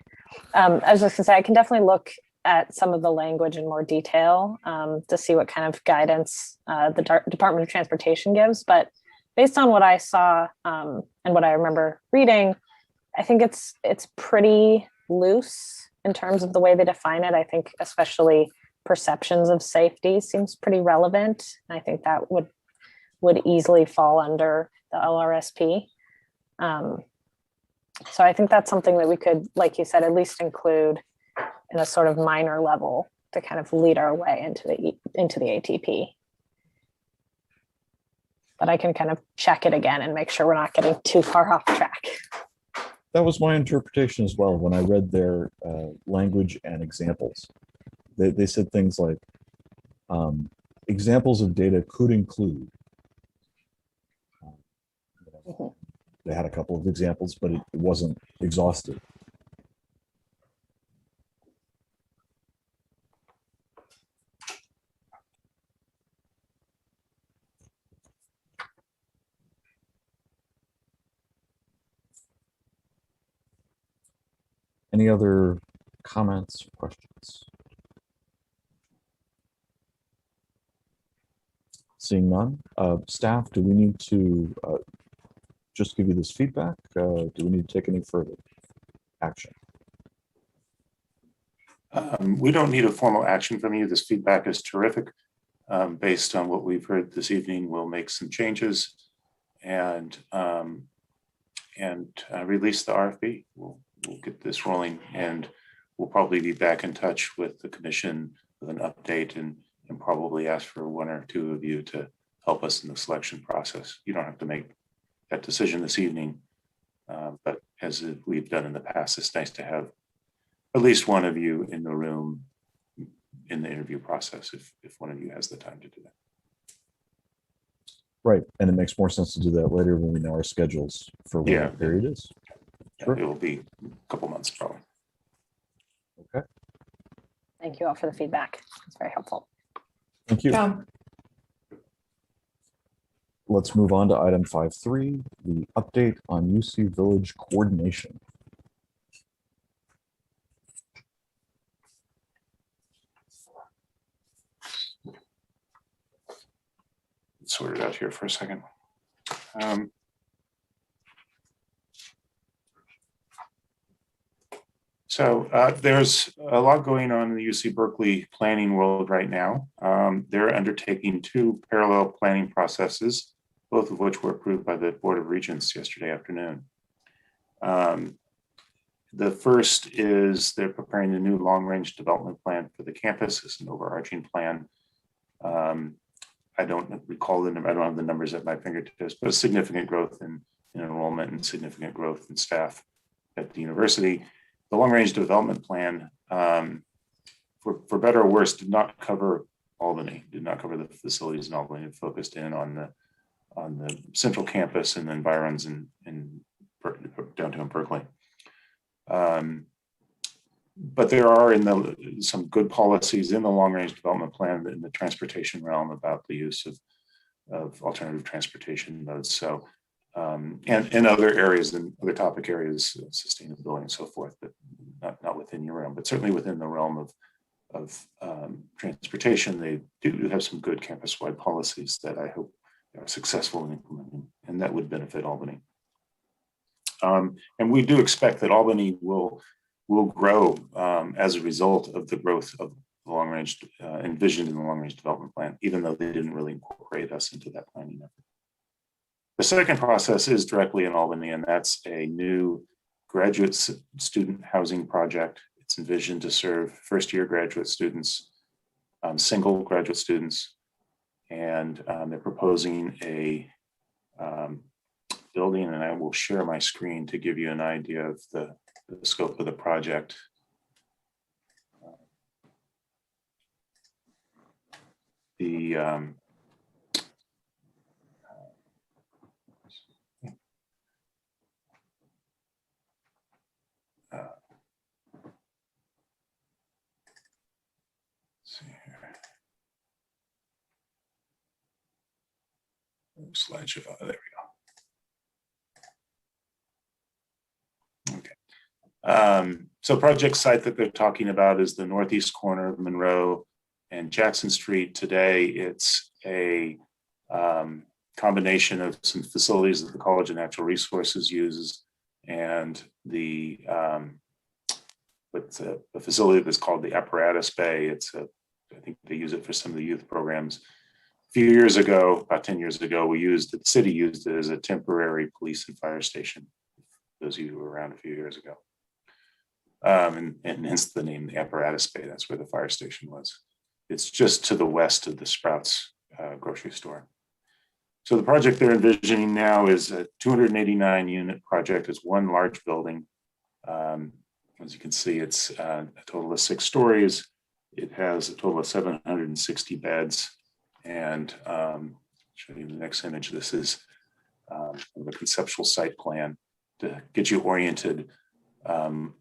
I was just gonna say, I can definitely look at some of the language in more detail to see what kind of guidance the Department of Transportation gives. But based on what I saw and what I remember reading, I think it's pretty loose in terms of the way they define it. I think especially perceptions of safety seems pretty relevant. I think that would easily fall under the LRSP. So I think that's something that we could, like you said, at least include in a sort of minor level to kind of lead our way into the ATP. But I can kind of check it again and make sure we're not getting too far off track. That was my interpretation as well when I read their language and examples. They said things like, examples of data could include. They had a couple of examples, but it wasn't exhaustive. Any other comments or questions? Seeing none, staff, do we need to just give you this feedback? Do we need to take any further action? We don't need a formal action from you. This feedback is terrific. Based on what we've heard this evening, we'll make some changes and release the RFP. We'll get this rolling, and we'll probably be back in touch with the commission with an update and probably ask for one or two of you to help us in the selection process. You don't have to make that decision this evening, but as we've done in the past, it's nice to have at least one of you in the room in the interview process if one of you has the time to do that. Right, and it makes more sense to do that later when we know our schedules for when Yeah. that period is. Sure. It will be a couple months probably. Okay, Thank you all for the feedback. It's very helpful. thank you. Yeah. Let's move on to item 5.3, the update on UC Village coordination. Sort it out here for a second. There's a lot going on in the UC Berkeley planning world right now. They're undertaking two parallel planning processes, both of which were approved by the Board of Regents yesterday afternoon. The first is they're preparing a new long-range development plan for the campus. It's an overarching plan. I don't recall the number, I don't have the numbers at my fingertips, but significant growth in enrollment and significant growth in staff at the university. The long-range development plan, for better or worse, did not cover Albany, did not cover the facilities in Albany. It focused in on the central campus and environs in downtown Berkeley. But there are some good policies in the long-range development plan in the transportation realm about the use of alternative transportation modes. So, and other areas and other topic areas, sustainability and so forth, but not within your realm, but certainly within the realm of transportation. They do have some good campus-wide policies that I hope are successful in implementing, and that would benefit Albany. And we do expect that Albany will grow as a result of the growth of the long-range envisioned in the long-range development plan, even though they didn't really incorporate us into that planning effort. The second process is directly in Albany, and that's a new graduate student housing project. It's envisioned to serve first-year graduate students, single graduate students, and they're proposing a building, and I will share my screen to give you an idea of the scope of the project. Let's see here. Slideshow, there we go. Okay. So project site that they're talking about is the northeast corner of Monroe and Jackson Street. Today, it's a combination of some facilities that the College of Natural Resources uses and the facility that's called the Apparatus Bay. I think they use it for some of the youth programs. A few years ago, about 10 years ago, the city used it as a temporary police and fire station. Those of you who were around a few years ago. And hence the name, the Apparatus Bay. That's where the fire station was. It's just to the west of the Sprouts grocery store. So the project they're envisioning now is a 289 unit project. It's one large building. As you can see, it's a total of 6 stories. It has a total of 760 beds. And show you the next image. This is the conceptual site plan to get you oriented.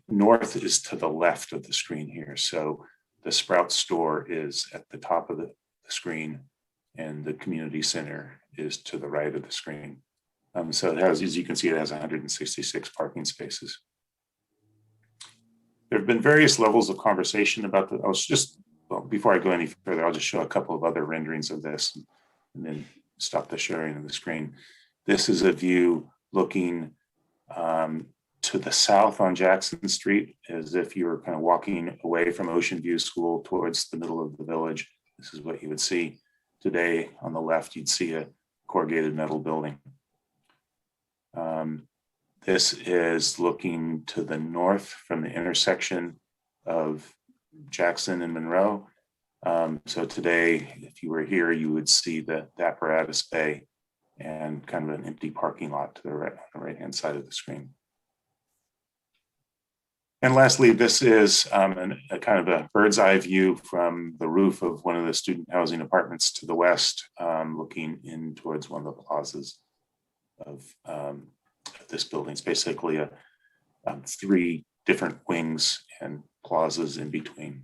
North is to the left of the screen here. So the Sprouts store is at the top of the screen and the community center is to the right of the screen. So it has, as you can see, it has 166 parking spaces. There have been various levels of conversation about before I go any further, I'll just show a couple of other renderings of this and then stop the sharing of the screen. This is a view looking to the south on Jackson Street, as if you were kind of walking away from Ocean View School towards the middle of the village. This is what you would see today. On the left, you'd see a corrugated metal building. This is looking to the north from the intersection of Jackson and Monroe. So today, if you were here, you would see the Apparatus Bay and kind of an empty parking lot to the right-hand side of the screen. And lastly, this is a kind of a bird's eye view from the roof of one of the student housing apartments to the west, looking in towards one of the plazas of this building. It's basically a 3 different wings and plazas in between.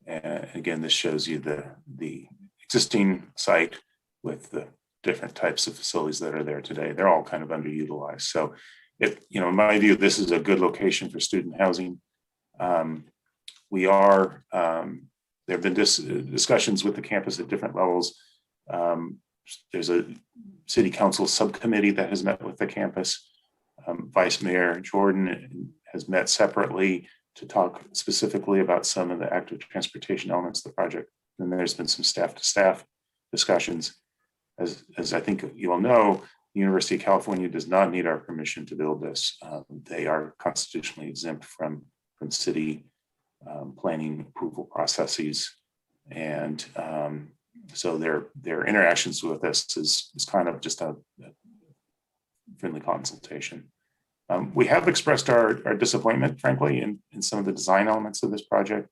And again, this shows you the existing site with the different types of facilities that are there today. They're all kind of underutilized. So in my view, this is a good location for student housing. There have been discussions with the campus at different levels. There's a city council subcommittee that has met with the campus. Vice Mayor Jordan has met separately to talk specifically about some of the active transportation elements of the project. And there's been some staff-to-staff discussions. As I think you all know, the University of California does not need our permission to build this. They are constitutionally exempt from city planning approval processes. And so their interactions with us is kind of just a friendly consultation. We have expressed our disappointment, frankly, in some of the design elements of this project.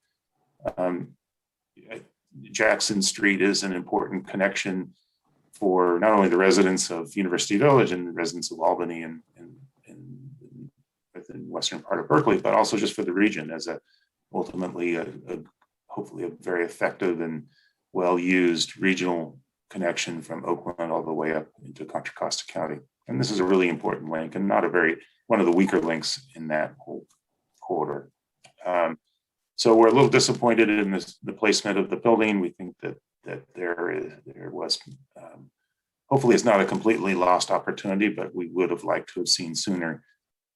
Jackson Street is an important connection for not only the residents of University Village and the residents of Albany and within western part of Berkeley, but also just for the region as ultimately hopefully a very effective and well-used regional connection from Oakland all the way up into Contra Costa County. And this is a really important link and not one of the weaker links in that whole corridor. So we're a little disappointed in the placement of the building. We think that there was, hopefully it's not a completely lost opportunity, but we would have liked to have seen sooner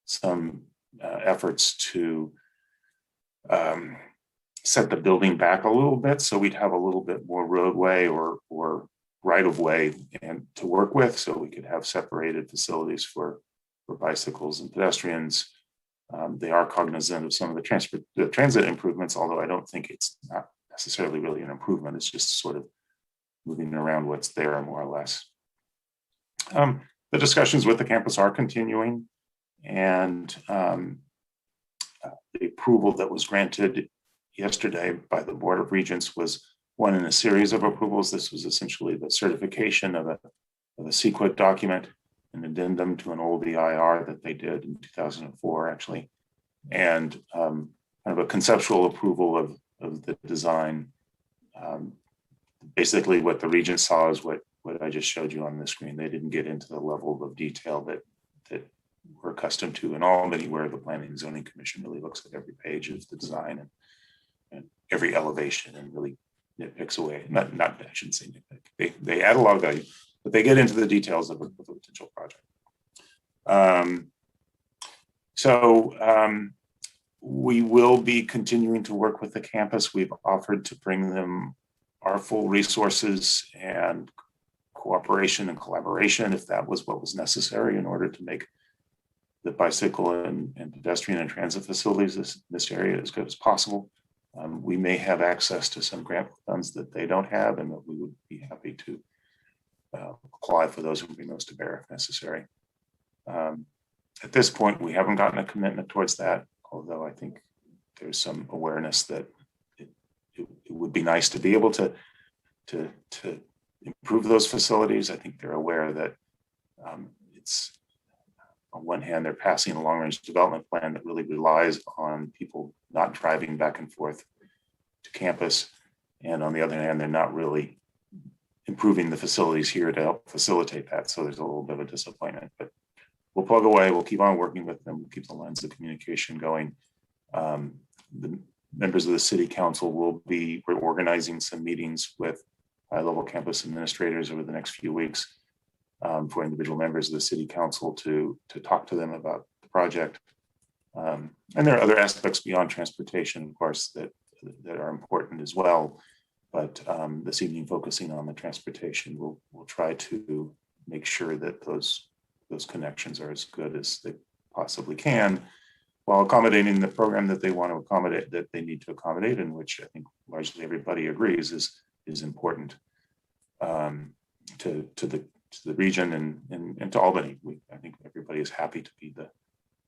some efforts to set the building back a little bit so we'd have a little bit more roadway or right of way and to work with, so we could have separated facilities for bicycles and pedestrians. They are cognizant of some of the transit improvements, although I don't think it's not necessarily really an improvement. It's just sort of moving around what's there more or less. The discussions with the campus are continuing, and the approval that was granted yesterday by the Board of Regents was one in a series of approvals. This was essentially the certification of a CEQA document, an addendum to an old EIR that they did in 2004, actually, and kind of a conceptual approval of the design. Basically, what the Regents saw is what I just showed you on the screen. They didn't get into the level of detail that we're accustomed to in Albany, where the Planning and Zoning Commission really looks at every page of the design and every elevation and really nitpicks away. Not I shouldn't say nitpick. They add a lot of value, but they get into the details of a potential project. We will be continuing to work with the campus. We've offered to bring them our full resources and cooperation and collaboration if that was what was necessary in order to make the bicycle and pedestrian and transit facilities in this area as good as possible. We may have access to some grant funds that they don't have, and that we would be happy to apply for those and bring those to bear if necessary. At this point, we haven't gotten a commitment towards that, although I think there's some awareness that it would be nice to be able to improve those facilities. I think they're aware that it's, on one hand, they're passing a long-range development plan that really relies on people not driving back and forth to campus. And on the other hand, they're not really improving the facilities here to help facilitate that. So there's a little bit of a disappointment, but we'll plug away. We'll keep on working with them. We'll keep the lines of communication going. The members of the city council we're organizing some meetings with high-level campus administrators over the next few weeks for individual members of the city council to talk to them about the project. And there are other aspects beyond transportation, of course, that are important as well. But this evening, focusing on the transportation, we'll try to make sure that those connections are as good as they possibly can, while accommodating the program that they want to accommodate, that they need to accommodate, and which I think largely everybody agrees is important to the region and to Albany. I think everybody is happy to be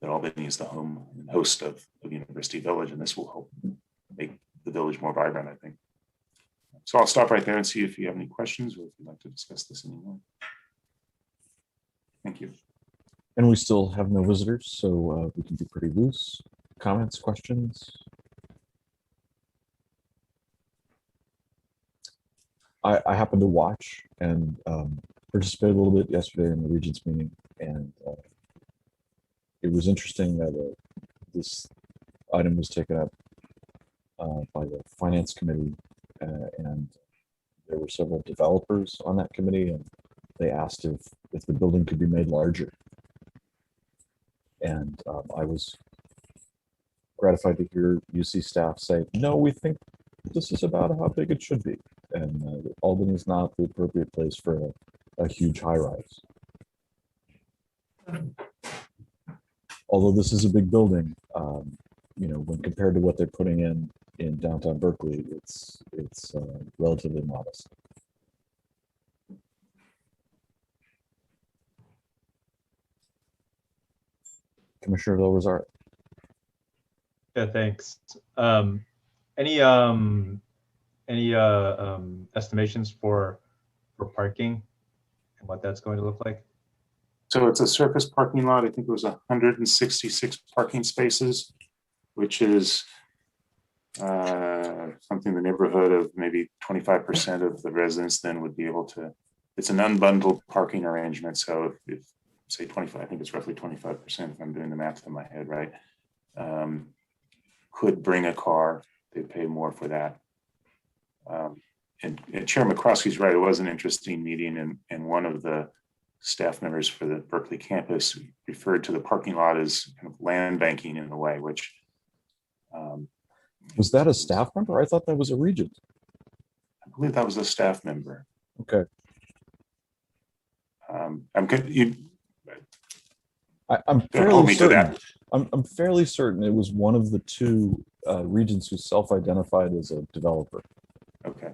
that Albany is the home and host of University Village, and this will help make the village more vibrant, I think. So I'll stop right there and see if you have any questions or if you'd like to discuss this anymore. Thank you. And we still have no visitors, so we can be pretty loose. Comments, questions? I happened to watch and participate a little bit yesterday in the Regents meeting, and it was interesting that this item was taken up by the Finance Committee, and there were several developers on that committee, and they asked if the building could be made larger. And I was gratified to hear UC staff say, no, we think this is about how big it should be. And Albany is not the appropriate place for a huge high rise. Although this is a big building, you know, when compared to what they're putting in downtown Berkeley, it's relatively modest. Commissioner Del Rosar. Yeah, thanks. Any estimations for parking and what that's going to look like? So it's a surface parking lot. I think it was 166 parking spaces, which is something in the neighborhood of maybe 25% of the residents then would be able to, it's an unbundled parking arrangement. So if say 25, I think it's roughly 25% if I'm doing the math in my head, right? Could bring a car, they pay more for that. And Chair McCroskey's right, it was an interesting meeting, and one of the staff members for the Berkeley campus referred to the parking lot as kind of land banking in a way, which was that a staff member? I thought that was a regent. I believe that was a staff member. Okay. I'm good. I'm Don't hold fairly me to certain. that. I'm fairly certain it was one of the two regents who self-identified as a developer. Okay.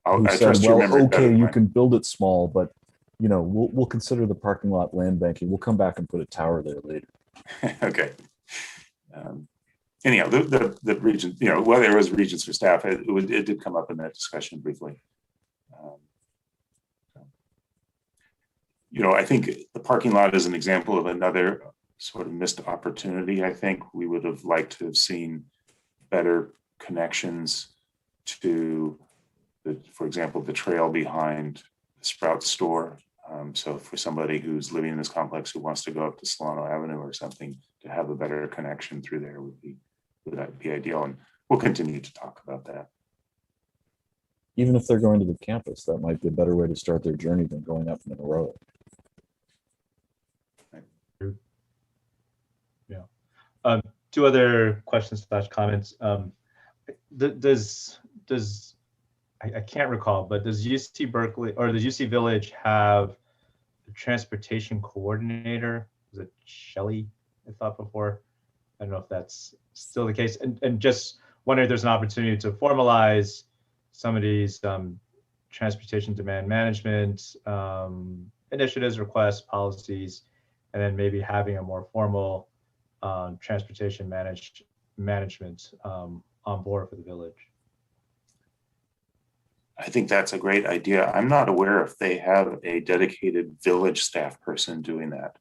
Who I said, trust your well, memory better okay, than you mine. can build it small, but you know, we'll consider the parking lot land banking. We'll come back and put a tower there later. Okay. Anyhow, the regent, you know, whether it was regents or staff, it did come up in that discussion briefly. You know, I think the parking lot is an example of another sort of missed opportunity. I think we would have liked to have seen better connections to, for example, the trail behind the Sprout store. So for somebody who's living in this complex who wants to go up to Solano Avenue or something, to have a better connection through there would be ideal. And we'll continue to talk about that. Even if they're going to the campus, that might be a better way to start their journey than going up Monroe. Yeah. Two other questions / comments. I can't recall, but does UC Berkeley or does UC Village have a transportation coordinator? Was it Shelley? I thought before. I don't know if that's still the case. And just wondering if there's an opportunity to formalize some of these transportation demand management initiatives, requests, policies, and then maybe having a more formal transportation management on board for the village. I think that's a great idea. I'm not aware if they have a dedicated village staff person doing that.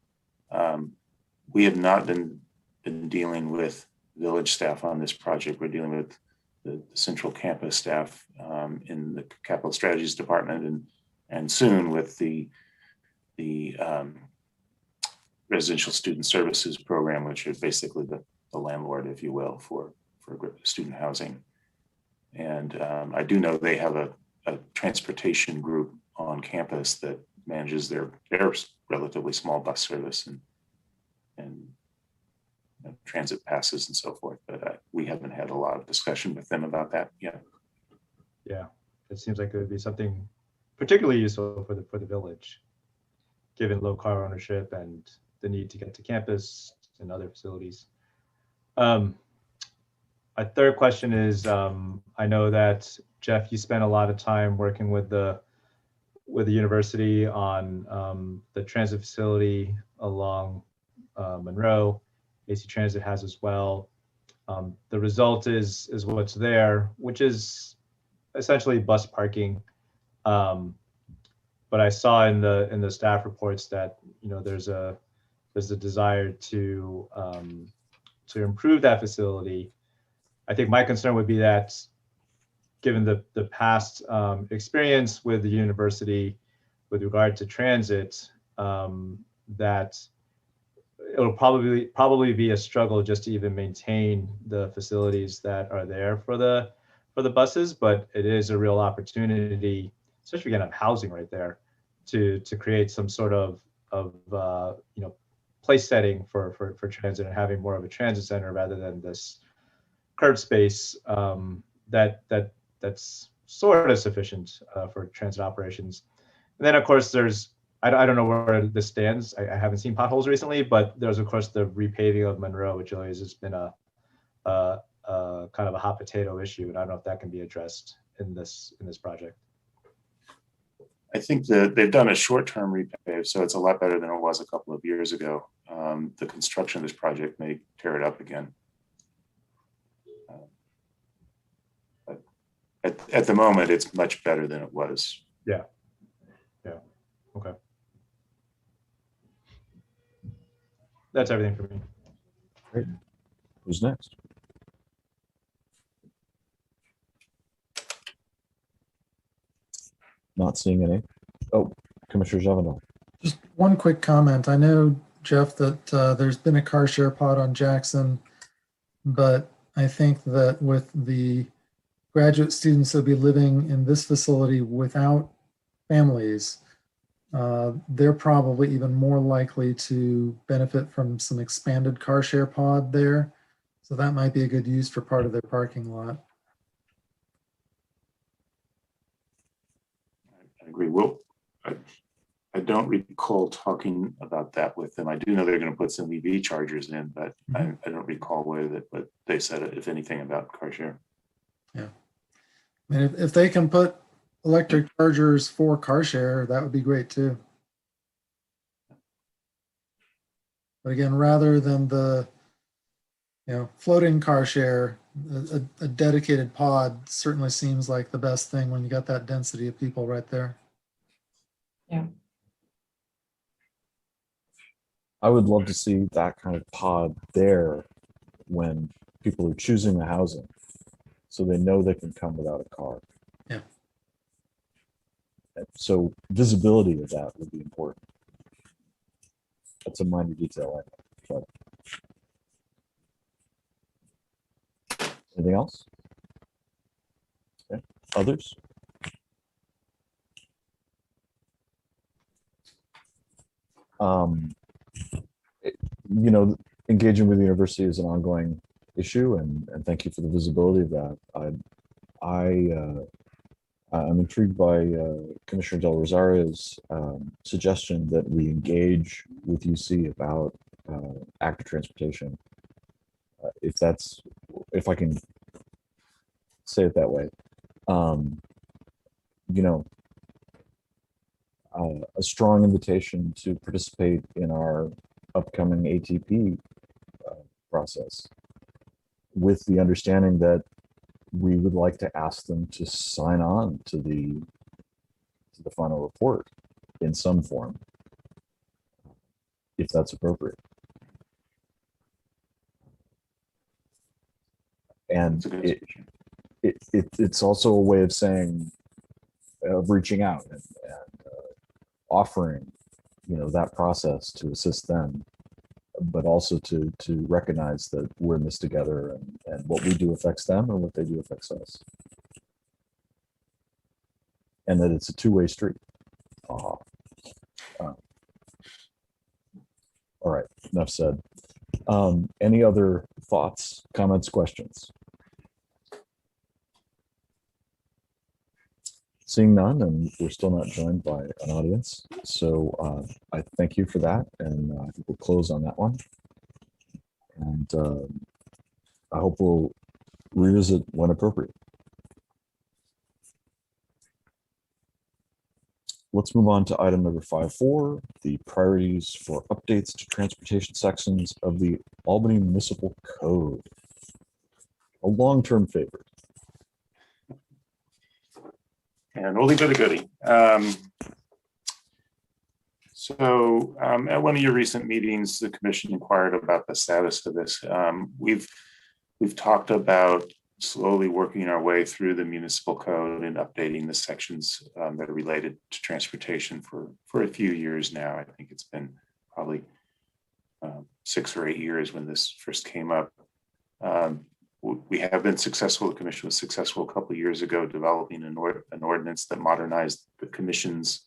We have not been dealing with village staff on this project. We're dealing with the central campus staff in the capital strategies department, and soon with the residential student services program, which is basically the landlord, if you will, for student housing. And I do know they have a transportation group on campus that manages their relatively small bus service and transit passes and so forth. But we haven't had a lot of discussion with them about that yet. Yeah, it seems like it would be something particularly useful for the village, given low car ownership and the need to get to campus and other facilities. My third question is, I know that Jeff, you spent a lot of time working with the university on the transit facility along Monroe AC Transit has as well. The result is what's there, which is essentially bus parking. But I saw in the staff reports that there's a desire to improve that facility. I think my concern would be that, given the past experience with the university with regard to transit, that it'll probably be a struggle just to even maintain the facilities that are there for the buses. But it is a real opportunity, especially again, of housing right there, to create some sort of place setting for transit, and having more of a transit center rather than this curb space that's sort of sufficient for transit operations. And then of course I don't know where this stands. I haven't seen potholes recently, but there's of course the repaving of Monroe, which always has been a kind of a hot potato issue, and I don't know if that can be addressed in this project. I think that they've done a short-term repave, so it's a lot better than it was a couple of years ago. The construction of this project may tear it up again. But at the moment, it's much better than it was. Yeah. Okay. That's everything for me. Great. Who's next? Not seeing any. Oh, Commissioner Javadal. Just one quick comment. I know, Jeff, that there's been a car share pod on Jackson, but I think that with the graduate students that'll be living in this facility without families, they're probably even more likely to benefit from some expanded car share pod there. So that might be a good use for part of their parking lot. I agree. Well, I don't recall talking about that with them. I do know they're going to put some EV chargers in, but I don't recall what they said, if anything, about car share. Yeah. I mean, if they can put electric chargers for car share, that would be great too. But again, rather than the floating car share, a dedicated pod certainly seems like the best thing when you got that density of people right there. Yeah. I would love to see that kind of pod there when people are choosing the housing, so they know they can come without a car. Yeah. So visibility of that would be important. That's a minor detail, but anything else? Okay. Others? Engaging with the university is an ongoing issue, and thank you for the visibility of that. I'm intrigued by Commissioner Del Rosario's suggestion that we engage with UC about active transportation. If I can say it that way, a strong invitation to participate in our upcoming ATP process, with the understanding that we would like to ask them to sign on to the final report in some form, if that's appropriate. And it's also a way of saying, of reaching out and offering, that process to assist them, but also to recognize that we're in this together, and what we do affects them and what they do affects us. And that it's a two-way street. All right, enough said. Any other thoughts, comments, questions? Seeing none, and we're still not joined by an audience. So I thank you for that, and I think we'll close on that one. And I hope we'll revisit when appropriate. let's move on to item number 5.4, the priorities for updates to transportation sections of the Albany Municipal Code. A long-term favorite. And oldie but a goodie. At one of your recent meetings, the commission inquired about the status of this. We've talked about slowly working our way through the municipal code and updating the sections that are related to transportation for a few years now. I think it's been probably 6 or 8 years when this first came up. We have been successful. The commission was successful a couple of years ago developing an ordinance that modernized the commission's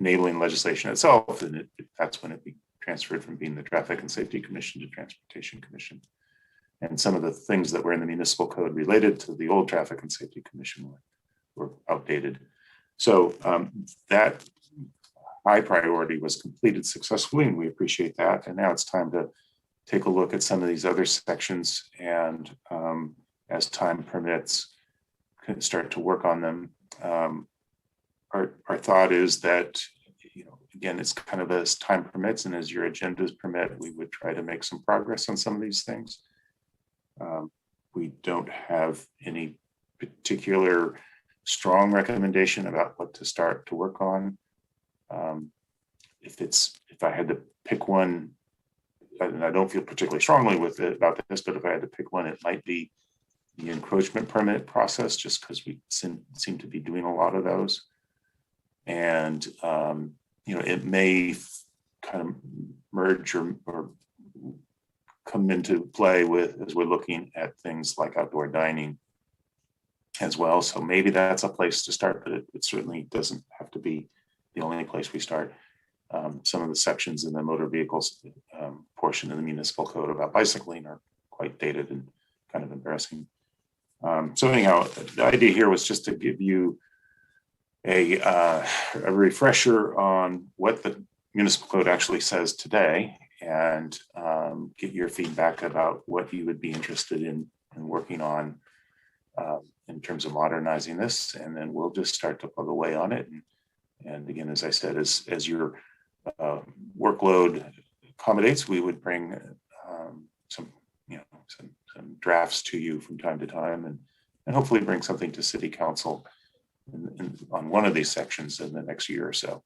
enabling legislation itself, and that's when it be transferred from being the Traffic and Safety Commission to Transportation Commission. And some of the things that were in the municipal code related to the old Traffic and Safety Commission were outdated. So that high priority was completed successfully, and we appreciate that. And now it's time to take a look at some of these other sections, and as time permits, can start to work on them. Our thought is that, again, it's kind of as time permits and as your agendas permit, we would try to make some progress on some of these things. We don't have any particular strong recommendation about what to start to work on. If I had to pick one, and I don't feel particularly strongly about this, but if I had to pick one, it might be the encroachment permit process, just because we seem to be doing a lot of those. And, it may kind of merge or come into play as we're looking at things like outdoor dining as well. So maybe that's a place to start, but it certainly doesn't have to be the only place we start. Some of the sections in the motor vehicles portion of the municipal code about bicycling are quite dated and kind of embarrassing. So anyhow, the idea here was just to give you a refresher on what the municipal code actually says today, and get your feedback about what you would be interested in working on in terms of modernizing this, and then we'll just start to plug away on it. And again, as I said, as your workload accommodates, we would bring some drafts to you from time to time, and hopefully bring something to City Council on one of these sections in the next year or so.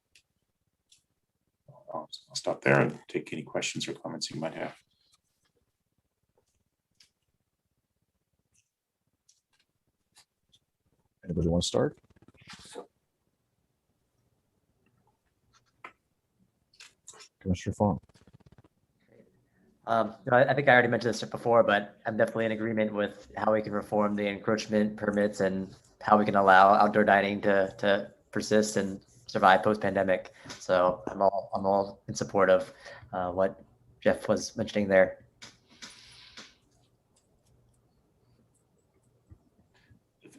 I'll stop there and take any questions or comments you might have. Anybody want to start? Commissioner Fong. I think I already mentioned this before, but I'm definitely in agreement with how we can reform the encroachment permits and how we can allow outdoor dining to persist and survive post-pandemic. So I'm all in support of what Jeff was mentioning there.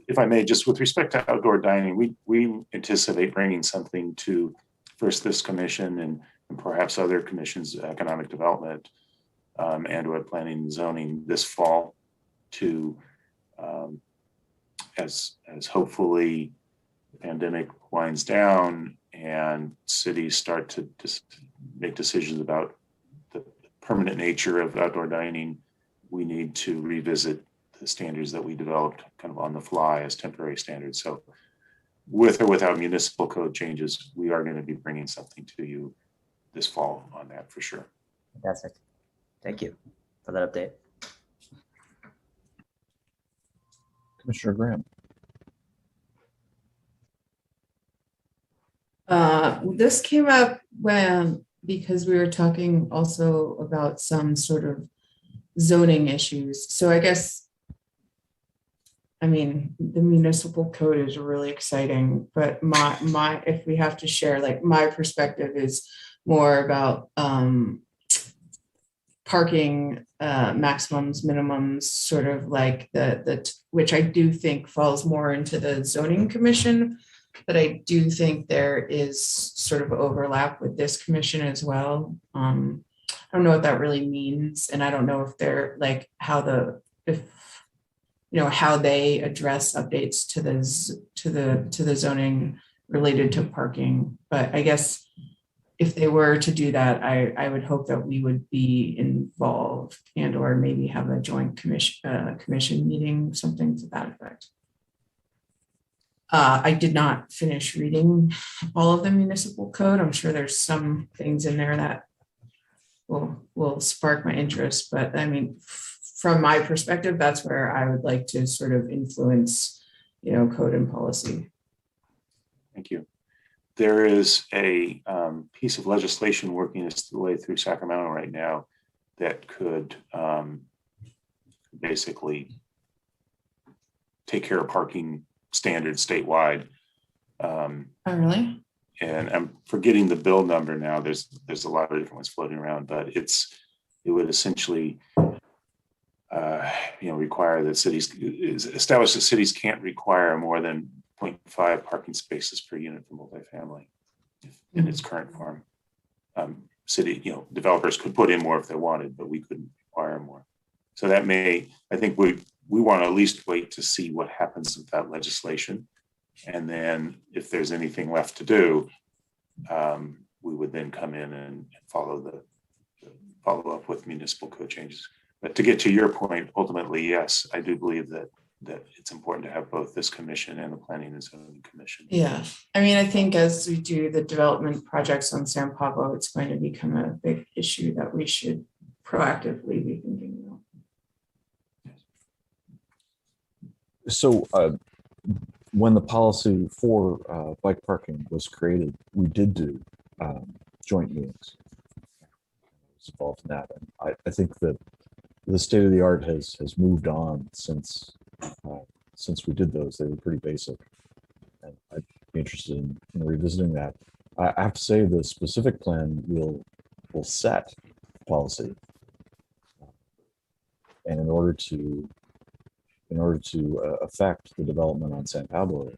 If I may, just with respect to outdoor dining, we anticipate bringing something to first this commission and perhaps other commissions, economic development and or planning and zoning this fall, to as hopefully the pandemic winds down and cities start to make decisions about the permanent nature of outdoor dining, we need to revisit the standards that we developed kind of on the fly as temporary standards. So with or without municipal code changes, we are going to be bringing something to you this fall on that for sure. Fantastic. Thank you for that update. Commissioner Graham. This came up because we were talking also about some sort of zoning issues. So I guess, the municipal code is really exciting, but if we have to share, like, my perspective is more about parking maximums, minimums, sort of like which I do think falls more into the zoning commission, but I do think there is sort of overlap with this commission as well. I don't know what that really means, and I don't know if they're like how they address updates to the zoning related to parking. But I guess if they were to do that, I would hope that we would be involved and or maybe have a joint commission meeting, something to that effect. I did not finish reading all of the municipal code. I'm sure there's some things in there that will spark my interest, but I mean, from my perspective, that's where I would like to sort of influence, code and policy. Thank you. There is a piece of legislation working its way through Sacramento right now that could basically take care of parking standards statewide. Oh, really? And I'm forgetting the bill number now. There's a lot of different ones floating around, but it would essentially require that establish that cities can't require more than 0.5 parking spaces per unit for multifamily in its current form. Developers could put in more if they wanted, but we couldn't require more. So that I think we want to at least wait to see what happens with that legislation. And then if there's anything left to do, we would then come in and follow up with municipal code changes. But to get to your point, ultimately, yes, I do believe that it's important to have both this commission and the planning and zoning commission. Yeah, I mean, I think as we do the development projects on San Pablo, it's going to become a big issue that we should proactively be thinking about. So when the policy for bike parking was created, we did do joint meetings. I was involved in that, and I think that the state of the art has moved on since we did those. They were pretty basic, and I'd be interested in revisiting that. I have to say the specific plan will set policy, and in order to affect the development on San Pablo,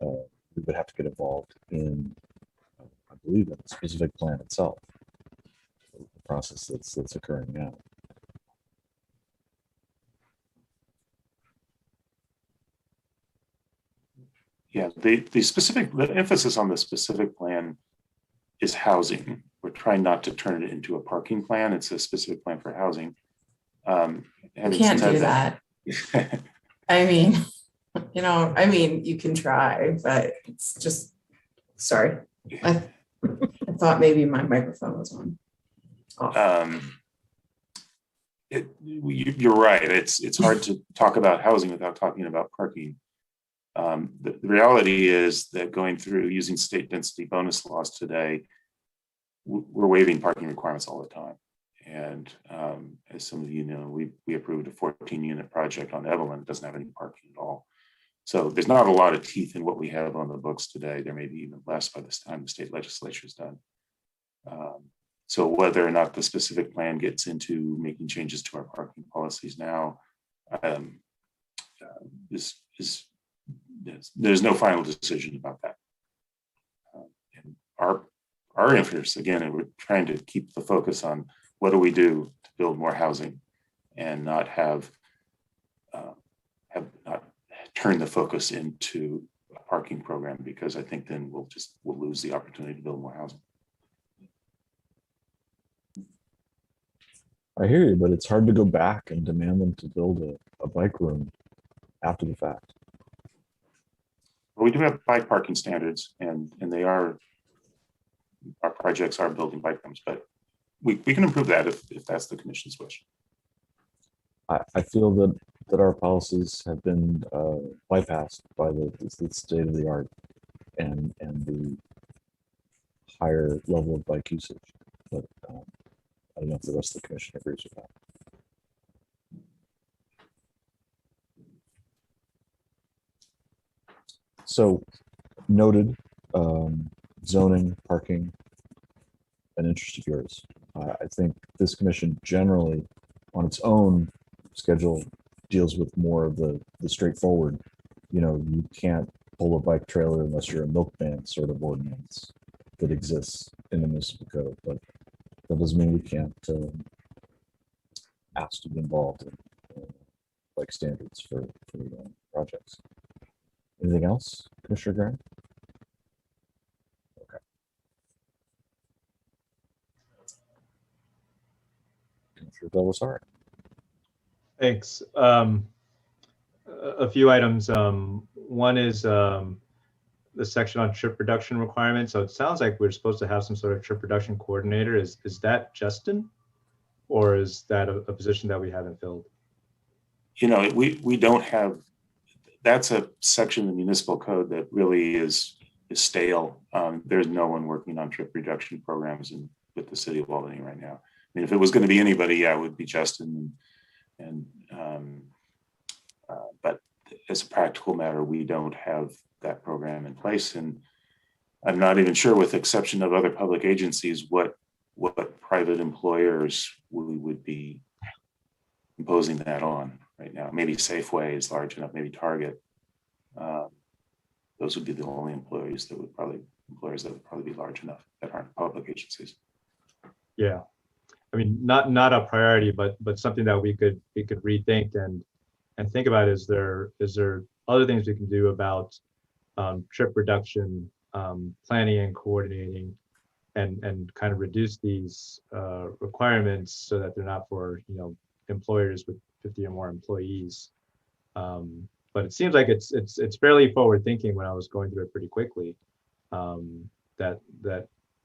we would have to get involved in, I believe, in the specific plan itself, the process that's occurring now. Yeah, the emphasis on the specific plan is housing. We're trying not to turn it into a parking plan. It's a specific plan for housing. You can't do that. I mean, you can try, but it's just, sorry. I thought maybe my microphone was on. You're right. It's hard to talk about housing without talking about parking. The reality is that going through using state density bonus laws today, we're waiving parking requirements all the time. And as some of you know, we approved a 14-unit project on Evelyn. It doesn't have any parking at all. So there's not a lot of teeth in what we have on the books today. There may be even less by this time the state legislature is done. So whether or not the specific plan gets into making changes to our parking policies now, there's no final decision about that. And our interest, again, we're trying to keep the focus on what do we do to build more housing and not have not turn the focus into a parking program, because I think then we'll lose the opportunity to build more housing. I hear you, but it's hard to go back and demand them to build a bike room after the fact. Well, we do have bike parking standards, and our projects are building bike rooms, but we can improve that if that's the commission's wish. I feel that our policies have been bypassed by the state of the art and the higher level of bike usage. But I don't know if the rest of the commission agrees with that. So noted, zoning, parking, an interest of yours. I think this commission generally on its own schedule deals with more of the straightforward, you can't pull a bike trailer unless you're a milkman sort of ordinance that exists in the municipal code. But that doesn't mean we can't ask to be involved in bike standards for projects. Anything else, Commissioner Grant? Mr. Belisari. Thanks. A few items. One is the section on trip reduction requirements. So it sounds like we're supposed to have some sort of trip reduction coordinator. Is that Justin, or is that a position that we haven't filled? You know, we don't have, that's a section of the municipal code that really is stale. There's no one working on trip reduction programs with the city of Albany right now. I mean, if it was going to be anybody, yeah, it would be Justin. But as a practical matter, we don't have that program in place. And I'm not even sure, with the exception of other public agencies, what private employers we would be imposing that on right now. Maybe Safeway is large enough, maybe Target. Those would be the only employers that would probably be large enough that aren't public agencies. Yeah, I mean, not a priority, but something that we could rethink and think about. Is there other things we can do about trip reduction, planning and coordinating, and kind of reduce these requirements so that they're not for employers with 50 or more employees. But it seems like it's fairly forward thinking when I was going through it pretty quickly, that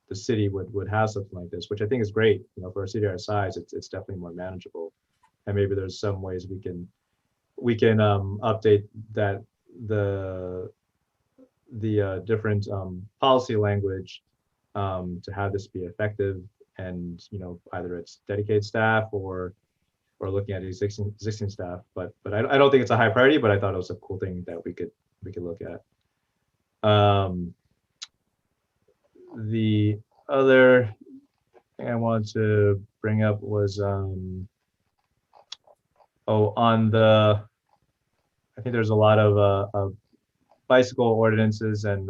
the city would have something like this, which I think is great. For a city our size, it's definitely more manageable. And maybe there's some ways we can update that the different policy language to have this be effective, and either it's dedicated staff or looking at existing staff. But I don't think it's a high priority, but I thought it was a cool thing that we could look at. The other thing I wanted to bring up was on the, I think there's a lot of bicycle ordinances and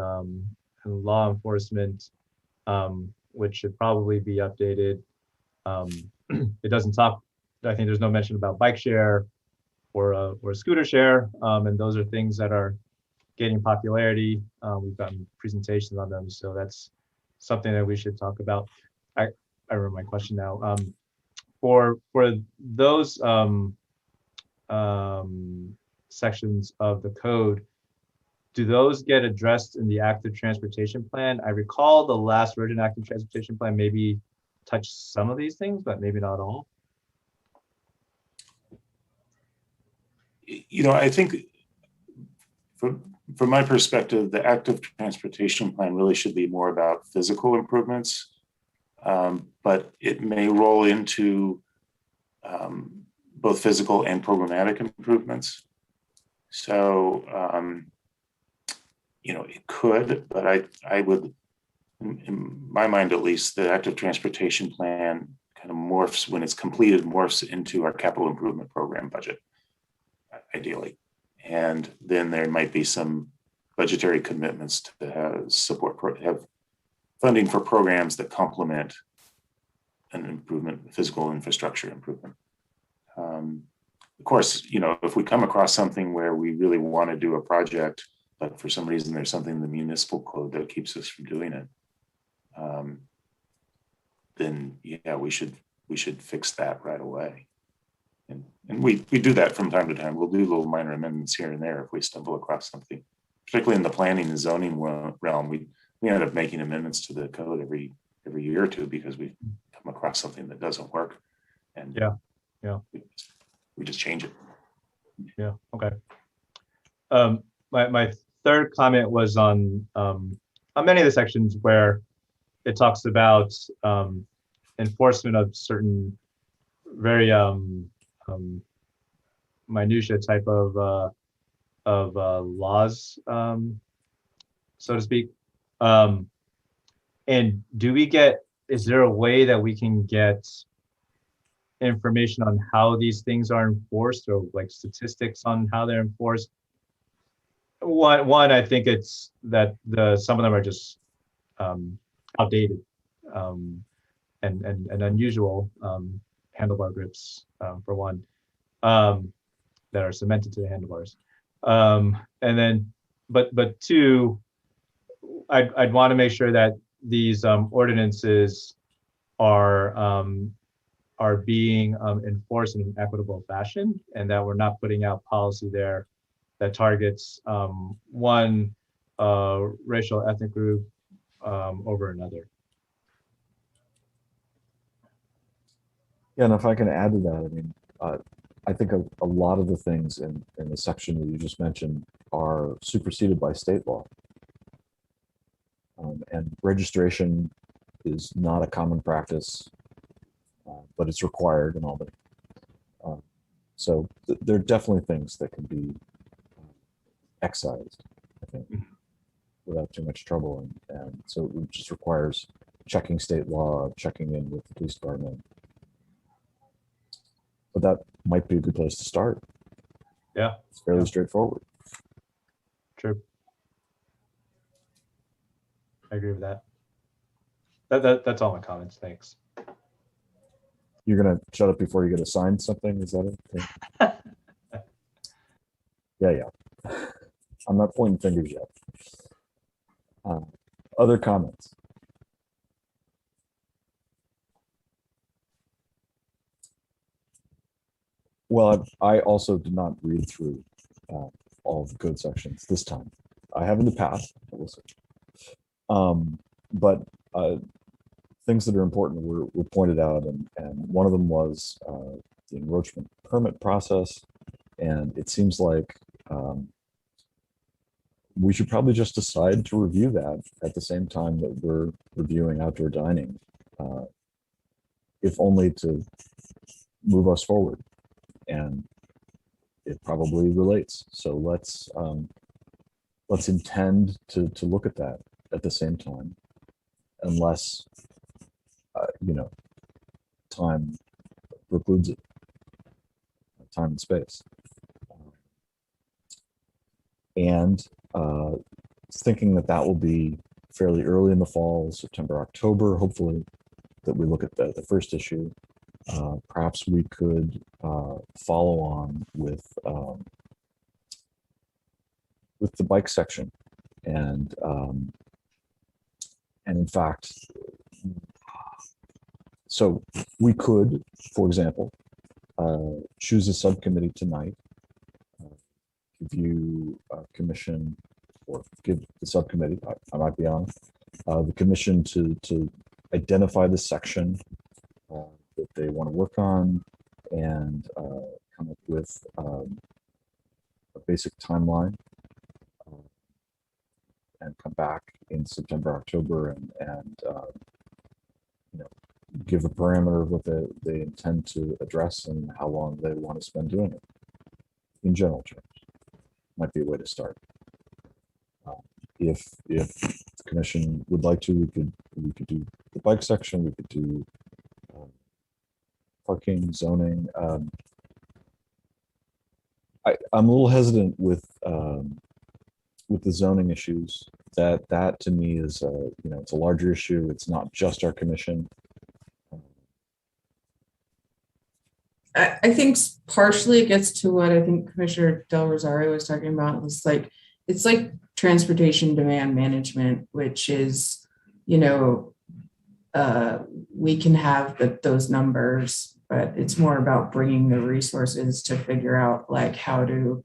law enforcement, which should probably be updated. It doesn't talk, I think there's no mention about bike share or scooter share, and those are things that are gaining popularity. We've gotten presentations on them, so that's something that we should talk about. I remember my question now. For those sections of the code, do those get addressed in the active transportation plan? I recall the last version active transportation plan maybe touched some of these things, but maybe not all. I think from my perspective, the active transportation plan really should be more about physical improvements, but it may roll into both physical and programmatic improvements. So, it could, but I would, in my mind at least, the active transportation plan kind of morphs, when it's completed, morphs into our capital improvement program budget, ideally. And then there might be some budgetary commitments to have funding for programs that complement an improvement, physical infrastructure improvement. Of course, if we come across something where we really want to do a project, but for some reason there's something in the municipal code that keeps us from doing it, then yeah, we should fix that right away. And we do that from time to time. We'll do little minor amendments here and there if we stumble across something, particularly in the planning and zoning realm. We end up making amendments to the code every year or two because we come across something that doesn't work, and yeah, we just change it. Yeah. Okay. My third comment was on many of the sections where it talks about enforcement of certain very minutia type of laws, so to speak. And is there a way that we can get information on how these things are enforced, or like statistics on how they're enforced? One, I think it's that some of them are just outdated and unusual. Handlebar grips, for one, that are cemented to the handlebars, and then, but two, I'd want to make sure that these ordinances are are being enforced in an equitable fashion, and that we're not putting out policy there that targets one racial ethnic group over another. Yeah, and if I can add to that, I mean, I think a lot of the things in the section that you just mentioned are superseded by state law. And registration is not a common practice, but it's required in Albany. So there are definitely things that can be excised, I think, without too much trouble. And so it just requires checking state law, checking in with the police department. But that might be a good place to start. Yeah. It's fairly straightforward. True. I agree with that. That's all my comments. Thanks. You're gonna shut up before you get assigned something? Is that it? Yeah. I'm not pointing fingers yet. Other comments? Well, I also did not read through all of the code sections this time. I have in the past, I will say. But things that are important were pointed out, and one of them was the encroachment permit process. And it seems like we should probably just decide to review that at the same time that we're reviewing outdoor dining, if only to move us forward. And it probably relates. So let's intend to look at that at the same time, unless time precludes it, time and space. And thinking that will be fairly early in the fall, September, October, hopefully, that we look at the first issue. Perhaps we could follow on with the bike section, and in fact, so we could, for example, choose a subcommittee tonight, give you a commission, or give the subcommittee, I might be on, the commission to identify the section that they want to work on, and come up with a basic timeline, and come back in September, October, and give a parameter of what they intend to address and how long they want to spend doing it. In general terms, might be a way to start. If the commission would like to, we could do the bike section. We could do parking, zoning. I'm a little hesitant with the zoning issues. That to me is it's a larger issue. It's not just our commission. I think partially it gets to what I think Commissioner Del Rosario was talking about. It's like transportation demand management, which is, we can have those numbers, but it's more about bringing the resources to figure out like how to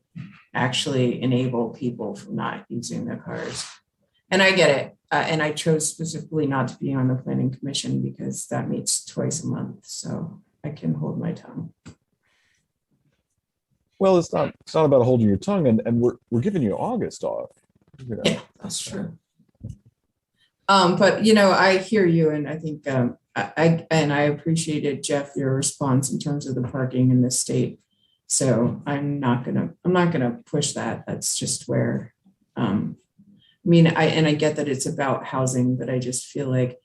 actually enable people from not using their cars. And I get it. And I chose specifically not to be on the planning commission because that meets twice a month. So I can hold my tongue. Well, it's not about holding your tongue, and we're giving you August off. Yeah, that's true. But I hear you, and I think I appreciated, Jeff, your response in terms of the parking in the state. So I'm not gonna push that. That's just where I get that it's about housing, but I just feel like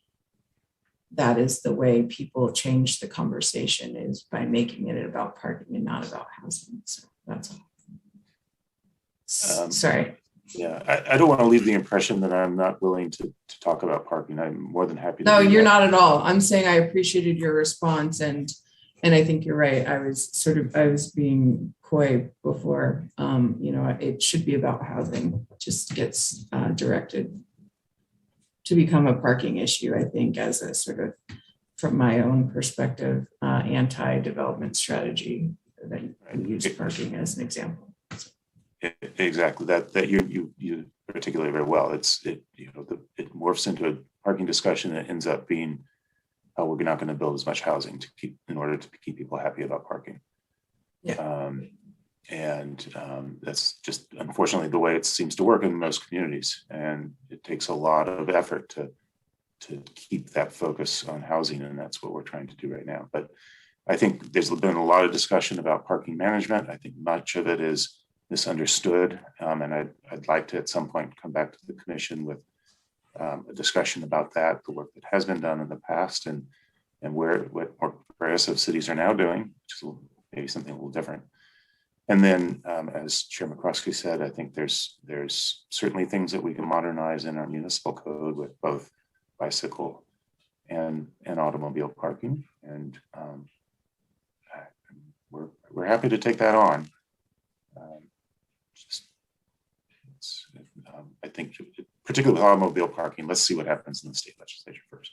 that is the way people change the conversation, is by making it about parking and not about housing. So that's all. Sorry. Yeah, I don't want to leave the impression that I'm not willing to talk about parking. I'm more than happy to. No, you're not at all. I'm saying I appreciated your response, and I think you're right. I was being coy before. It should be about housing. It just gets directed to become a parking issue, I think, as a sort of from my own perspective, anti-development strategy that you use parking as an example. Exactly, that you articulate very well. It morphs into a parking discussion that ends up being, we're not going to build as much housing in order to keep people happy about parking. Yeah. That's just unfortunately the way it seems to work in most communities, and it takes a lot of effort to keep that focus on housing, and that's what we're trying to do right now. But I think there's been a lot of discussion about parking management. I think much of it is misunderstood, and I'd like to at some point come back to the commission with a discussion about that, the work that has been done in the past, and what more progressive cities are now doing, which is maybe something a little different. And then, as Chair McCroskey said, I think there's certainly things that we can modernize in our municipal code with both bicycle and automobile parking, and we're happy to take that on. I think, particularly with automobile parking, let's see what happens in the state legislature first.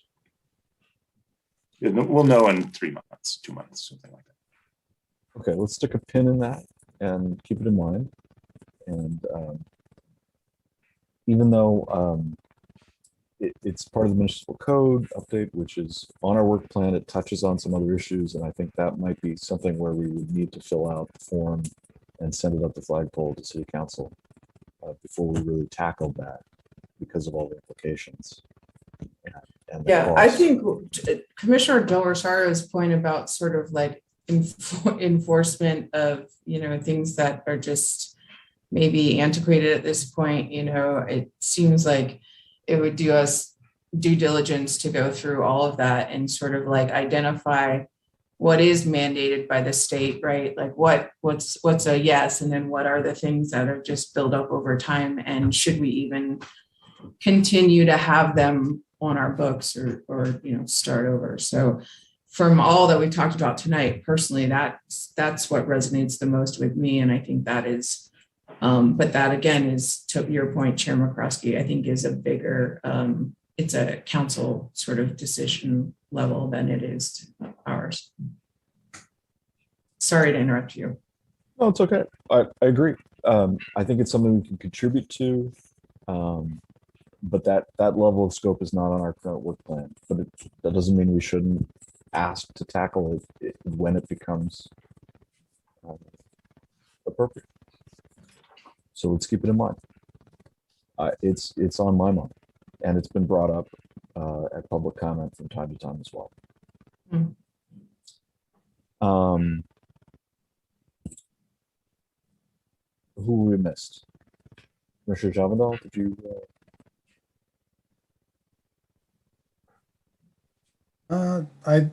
We'll know in 3 months, 2 months, something like that. Okay, let's stick a pin in that and keep it in mind. And even though it's part of the municipal code update, which is on our work plan, it touches on some other issues, and I think that might be something where we would need to fill out the form and send it up the flagpole to City Council before we really tackled that, because of all the implications. And the Yeah, I costs. think Commissioner Del Rosario's point about sort of like enforcement of, things that are just maybe antiquated at this point, it seems like it would do us due diligence to go through all of that and sort of like identify what is mandated by the state, right? Like what's a yes, and then what are the things that are just built up over time, and should we even continue to have them on our books or start over? So from all that we talked about tonight, personally, that's what resonates the most with me, and I think that is, but that again is, to your point, Chair McCroskey, I think is a bigger, it's a council sort of decision level than it is ours. Sorry to interrupt you. No, it's okay. I agree. I think it's something we can contribute to, but that level of scope is not on our current work plan. But that doesn't mean we shouldn't ask to tackle it when it becomes appropriate. So let's keep it in mind. It's on my mind, and it's been brought up at public comment from time to time as well. Who we missed? Commissioner Javadal, did you? I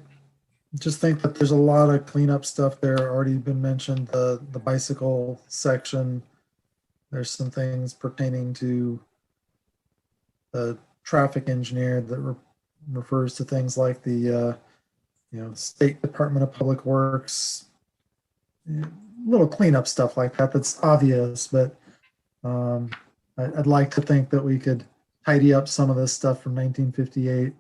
just think that there's a lot of cleanup stuff there already been mentioned. The bicycle section. There's some things pertaining to the traffic engineer that refers to things like the State Department of Public Works. Little cleanup stuff like that that's obvious, but I'd like to think that we could tidy up some of this stuff from 1958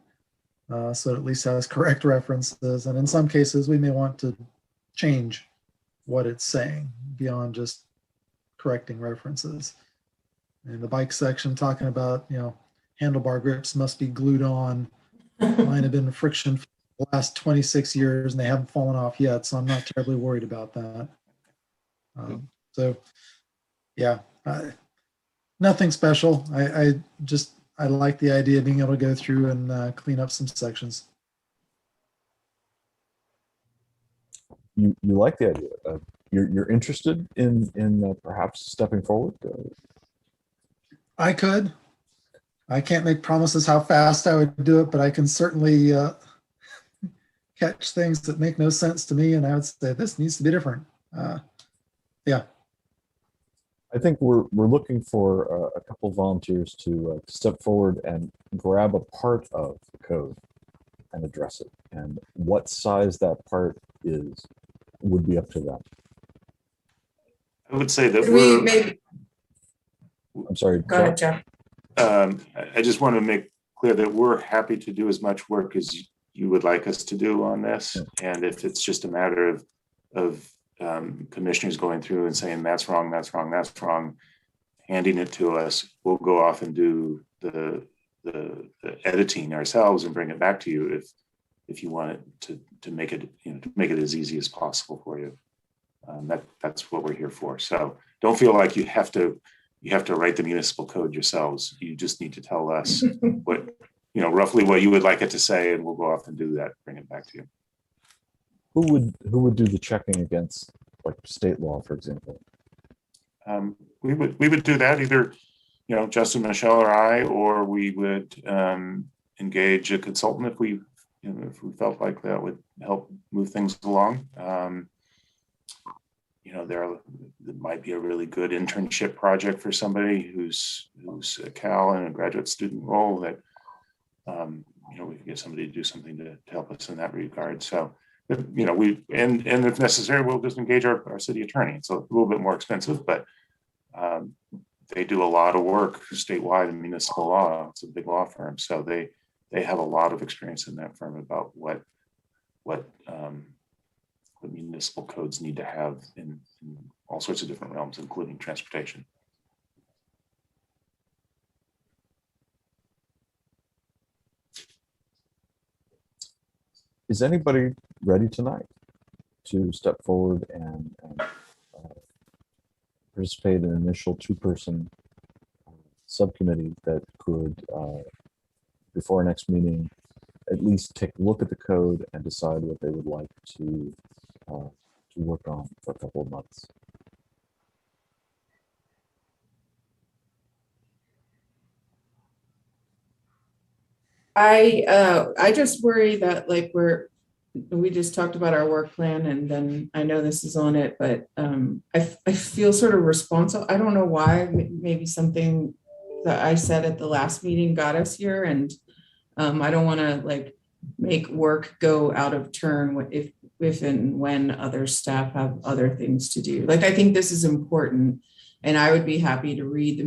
so it at least has correct references. And in some cases, we may want to change what it's saying beyond just correcting references. And the bike section talking about, handlebar grips must be glued on. Mine have been friction for the last 26 years and they haven't fallen off yet, so I'm not terribly worried about that. Nothing special. I like the idea of being able to go through and clean up some sections. You like the idea? You're interested in perhaps stepping forward? I could. I can't make promises how fast I would do it, but I can certainly catch things that make no sense to me, and I would say this needs to be different. Yeah. I think we're looking for a couple volunteers to step forward and grab a part of the code and address it. And what size that part is would be up to them. I would say that I'm sorry. Go ahead, Jeff. I just want to make clear that we're happy to do as much work as you would like us to do on this. And if it's just a matter of commissioners going through and saying, that's wrong, that's wrong, that's wrong, handing it to us, we'll go off and do the editing ourselves and bring it back to you if you want it to make it, to make it as easy as possible for you. That's what we're here for. So don't feel like you have to write the municipal code yourselves. You just need to tell us what, roughly what you would like it to say, and we'll go off and do that, bring it back to you. Who would do the checking against, like, state law, for example? We would do that, either Justin, Michelle, or I, or we would engage a consultant if we felt like that would help move things along. There might be a really good internship project for somebody who's a Cal and a graduate student role that we could get somebody to do something to help us in that regard. So and if necessary, we'll just engage our city attorney. It's a little bit more expensive, but they do a lot of work statewide in municipal law. It's a big law firm, so they have a lot of experience in that firm about what municipal codes need to have in all sorts of different realms, including transportation. Is anybody ready tonight to step forward and participate in an initial two-person subcommittee that could, before our next meeting, at least take a look at the code and decide what they would like to work on for a couple of months? I just worry that, like, we just talked about our work plan, and then I know this is on it, but I feel sort of responsible. I don't know why. Maybe something that I said at the last meeting got us here, and I don't want to make work go out of turn if and when other staff have other things to do. I think this is important, and I would be happy to read the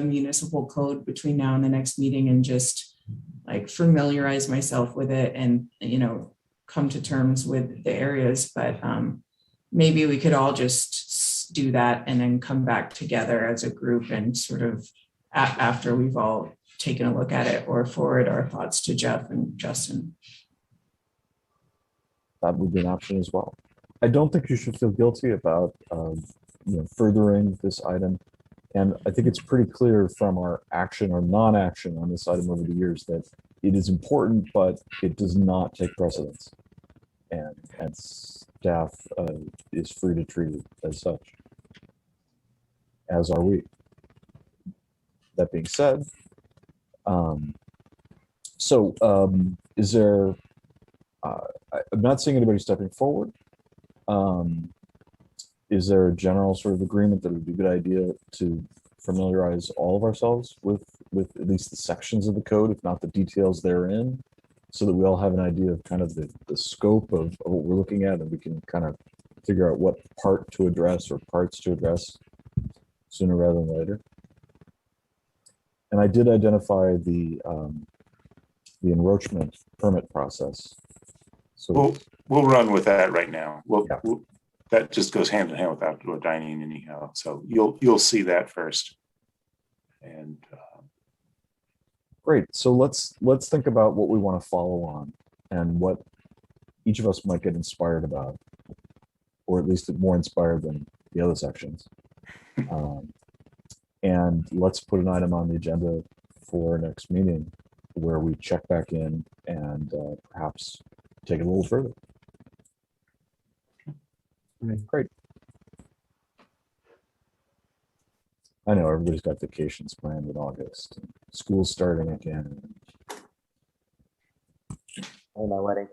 municipal code between now and the next meeting and just familiarize myself with it and come to terms with the areas. But maybe we could all just do that and then come back together as a group and sort of after we've all taken a look at it, or forward our thoughts to Jeff and Justin. That would be an option as well. I don't think you should feel guilty about furthering this item. And I think it's pretty clear from our action or non-action on this item over the years that it is important, but it does not take precedence. And staff is free to treat it as such, as are we. That being said, is there, I'm not seeing anybody stepping forward. Is there a general sort of agreement that it would be a good idea to familiarize all of ourselves with at least the sections of the code, if not the details therein, so that we all have an idea of kind of the scope of what we're looking at, and we can kind of figure out what part to address or parts to address sooner rather than later? And I did identify the enroachment permit process. So we'll run with that right now. That just goes hand in hand with outdoor dining anyhow. So you'll see that first. And great. So let's think about what we want to follow on and what each of us might get inspired about, or at least more inspired than the other sections. And let's put an item on the agenda for our next meeting where we check back in and perhaps take it a little further. Great. I know everybody's got vacations planned in August. School's starting again. And my wedding.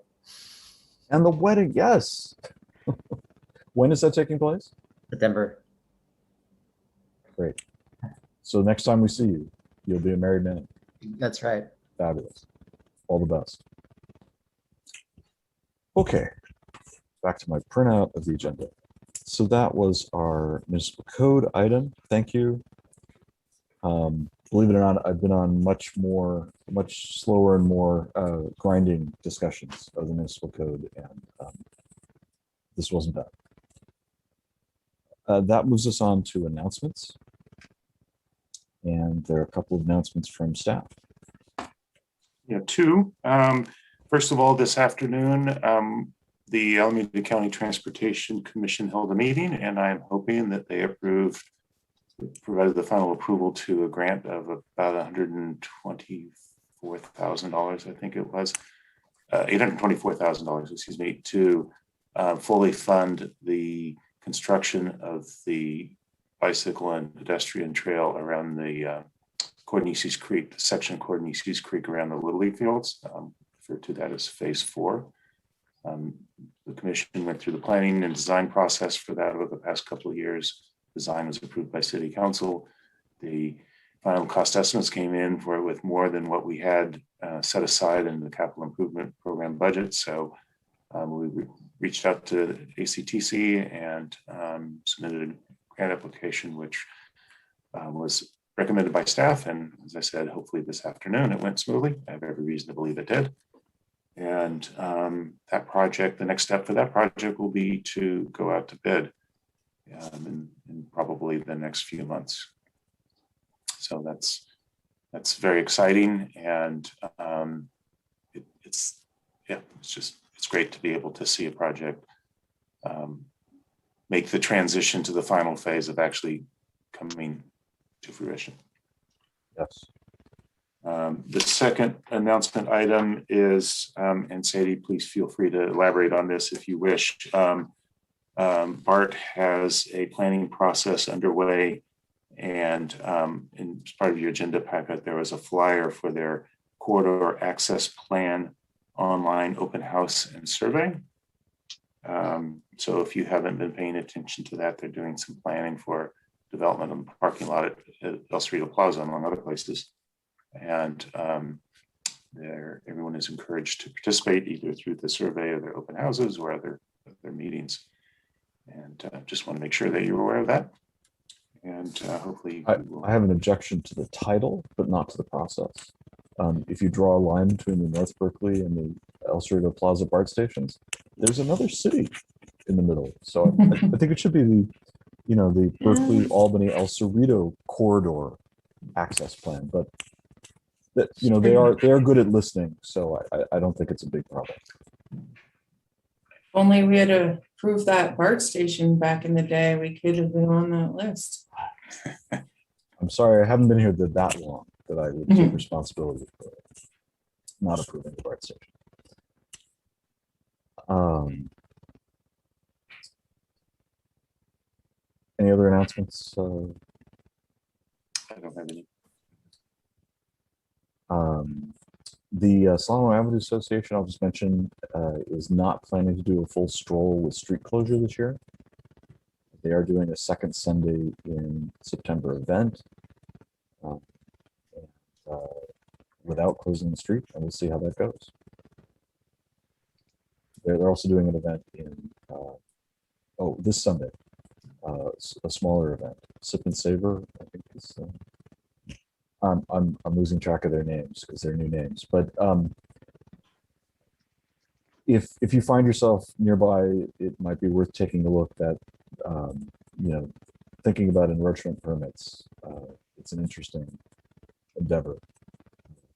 And the wedding, yes. When is that taking place? September. Great. So next time we see you, you'll be a married man. That's right. Fabulous. All the best. Okay. Back to my printout of the agenda. So that was our municipal code item. Thank you. believe it or not, I've been on much slower and more grinding discussions of the municipal code, and this wasn't bad. That moves us on to announcements. And there are a couple of announcements from staff. Yeah, two. First of all, this afternoon, the Alameda County Transportation Commission held a meeting, and I'm hoping that they provided the final approval to a grant of about $124,000, I think it was, $824,000, excuse me, to fully fund the construction of the bicycle and pedestrian trail around the Cordonices Creek, the section of Cordonices Creek around the Little League fields, referred to that as phase 4. The commission went through the planning and design process for that over the past couple of years. Design was approved by City Council. The final cost estimates came in with more than what we had set aside in the capital improvement program budget. So we reached out to ACTC and submitted a grant application, which was recommended by staff. And as I said, hopefully this afternoon it went smoothly. I have every reason to believe it did. And that project, the next step for that project will be to go out to bid in probably the next few months. So that's very exciting, and it's great to be able to see a project make the transition to the final phase of actually coming to fruition. Yes. The second announcement item is, and Sadie, please feel free to elaborate on this if you wish. BART has a planning process underway, and in part of your agenda packet, there was a flyer for their corridor access plan online open house and survey. So if you haven't been paying attention to that, they're doing some planning for development of the parking lot at El Cerrito Plaza, among other places. And everyone is encouraged to participate either through the survey or their open houses or other meetings. And just want to make sure that you're aware of that. And hopefully I have an objection to the title, but not to the process. If you draw a line between the North Berkeley and the El Cerrito Plaza BART stations, there's another city in the middle. So I think it should be the Berkeley, Albany, El Cerrito corridor access plan. But that they are good at listening, so I don't think it's a big problem. Only we had to prove that BART station back in the day, we could have been on that list. I'm sorry, I haven't been here that long that I would take responsibility for not approving the BART station. Any other announcements? I don't have any. The Solano Avenue Association, I'll just mention, is not planning to do a full stroll with street closure this year. They are doing a second Sunday in September event without closing the street, and we'll see how that goes. They're also doing an event in this Sunday, a smaller event, Sip and Savor, I think is. I'm losing track of their names because they're new names, but if you find yourself nearby, it might be worth taking a look at thinking about enrichment permits. It's an interesting endeavor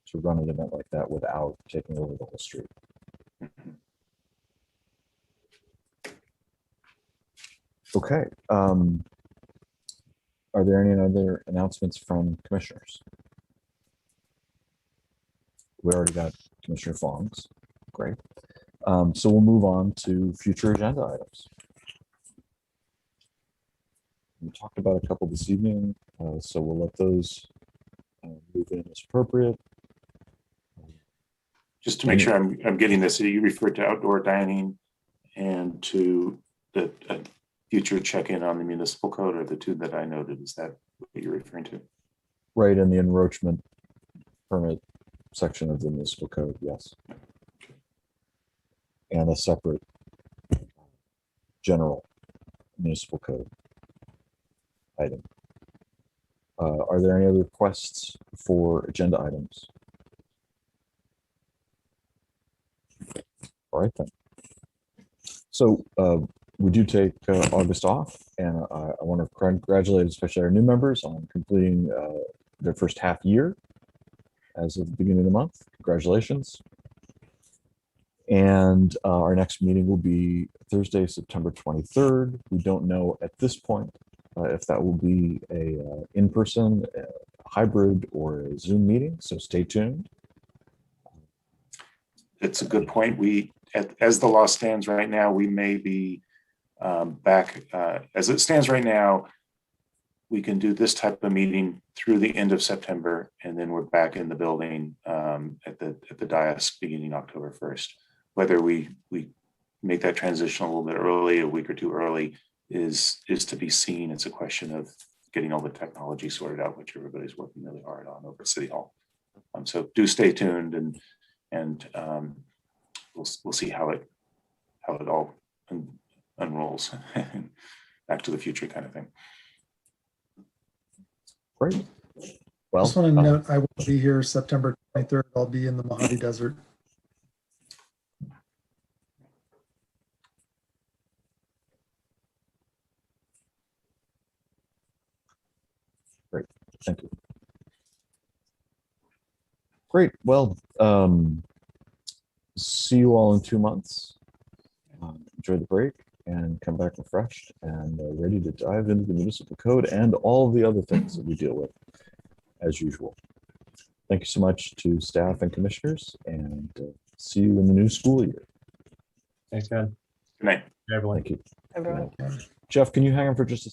to run an event like that without taking over the whole street. Okay. Are there any other announcements from commissioners? We already got Commissioner Fong's. Great. So we'll move on to future agenda items. We talked about a couple this evening, so we'll let those move in as appropriate. Just to make sure I'm getting this, you referred to outdoor dining and to the future check-in on the municipal code, or the two that I noted. Is that what you're referring to? Right, in the enroachment permit section of the municipal code, yes. And a separate general municipal code item. Are there any other requests for agenda items? All right then. So we do take August off, and I want to congratulate especially our new members on completing their first half year as of the beginning of the month. Congratulations. And our next meeting will be Thursday, September 23rd. We don't know at this point if that will be a in-person, hybrid, or a Zoom meeting, so stay tuned. It's a good point. As the law stands right now, we may be back. As it stands right now, we can do this type of meeting through the end of September, and then we're back in the building at the dais beginning October 1st. Whether we make that transition a little bit early, a week or two early, is to be seen. It's a question of getting all the technology sorted out, which everybody's working really hard on over at City Hall. So do stay tuned, and we'll see how it all unrolls. Back to the future kind of thing. Great. Well, Just want to note, I will be here September 23rd. I'll be in the Mojave Desert. thank you. Great. Well, see you all in 2 months. Enjoy the break and come back refreshed and ready to dive into the municipal code and all the other things that we deal with as usual. Thank you so much to staff and commissioners, and see you in the new school year. Thanks, man. Good night. Everyone. Thank you. Everyone. Jeff, can you hang on for just a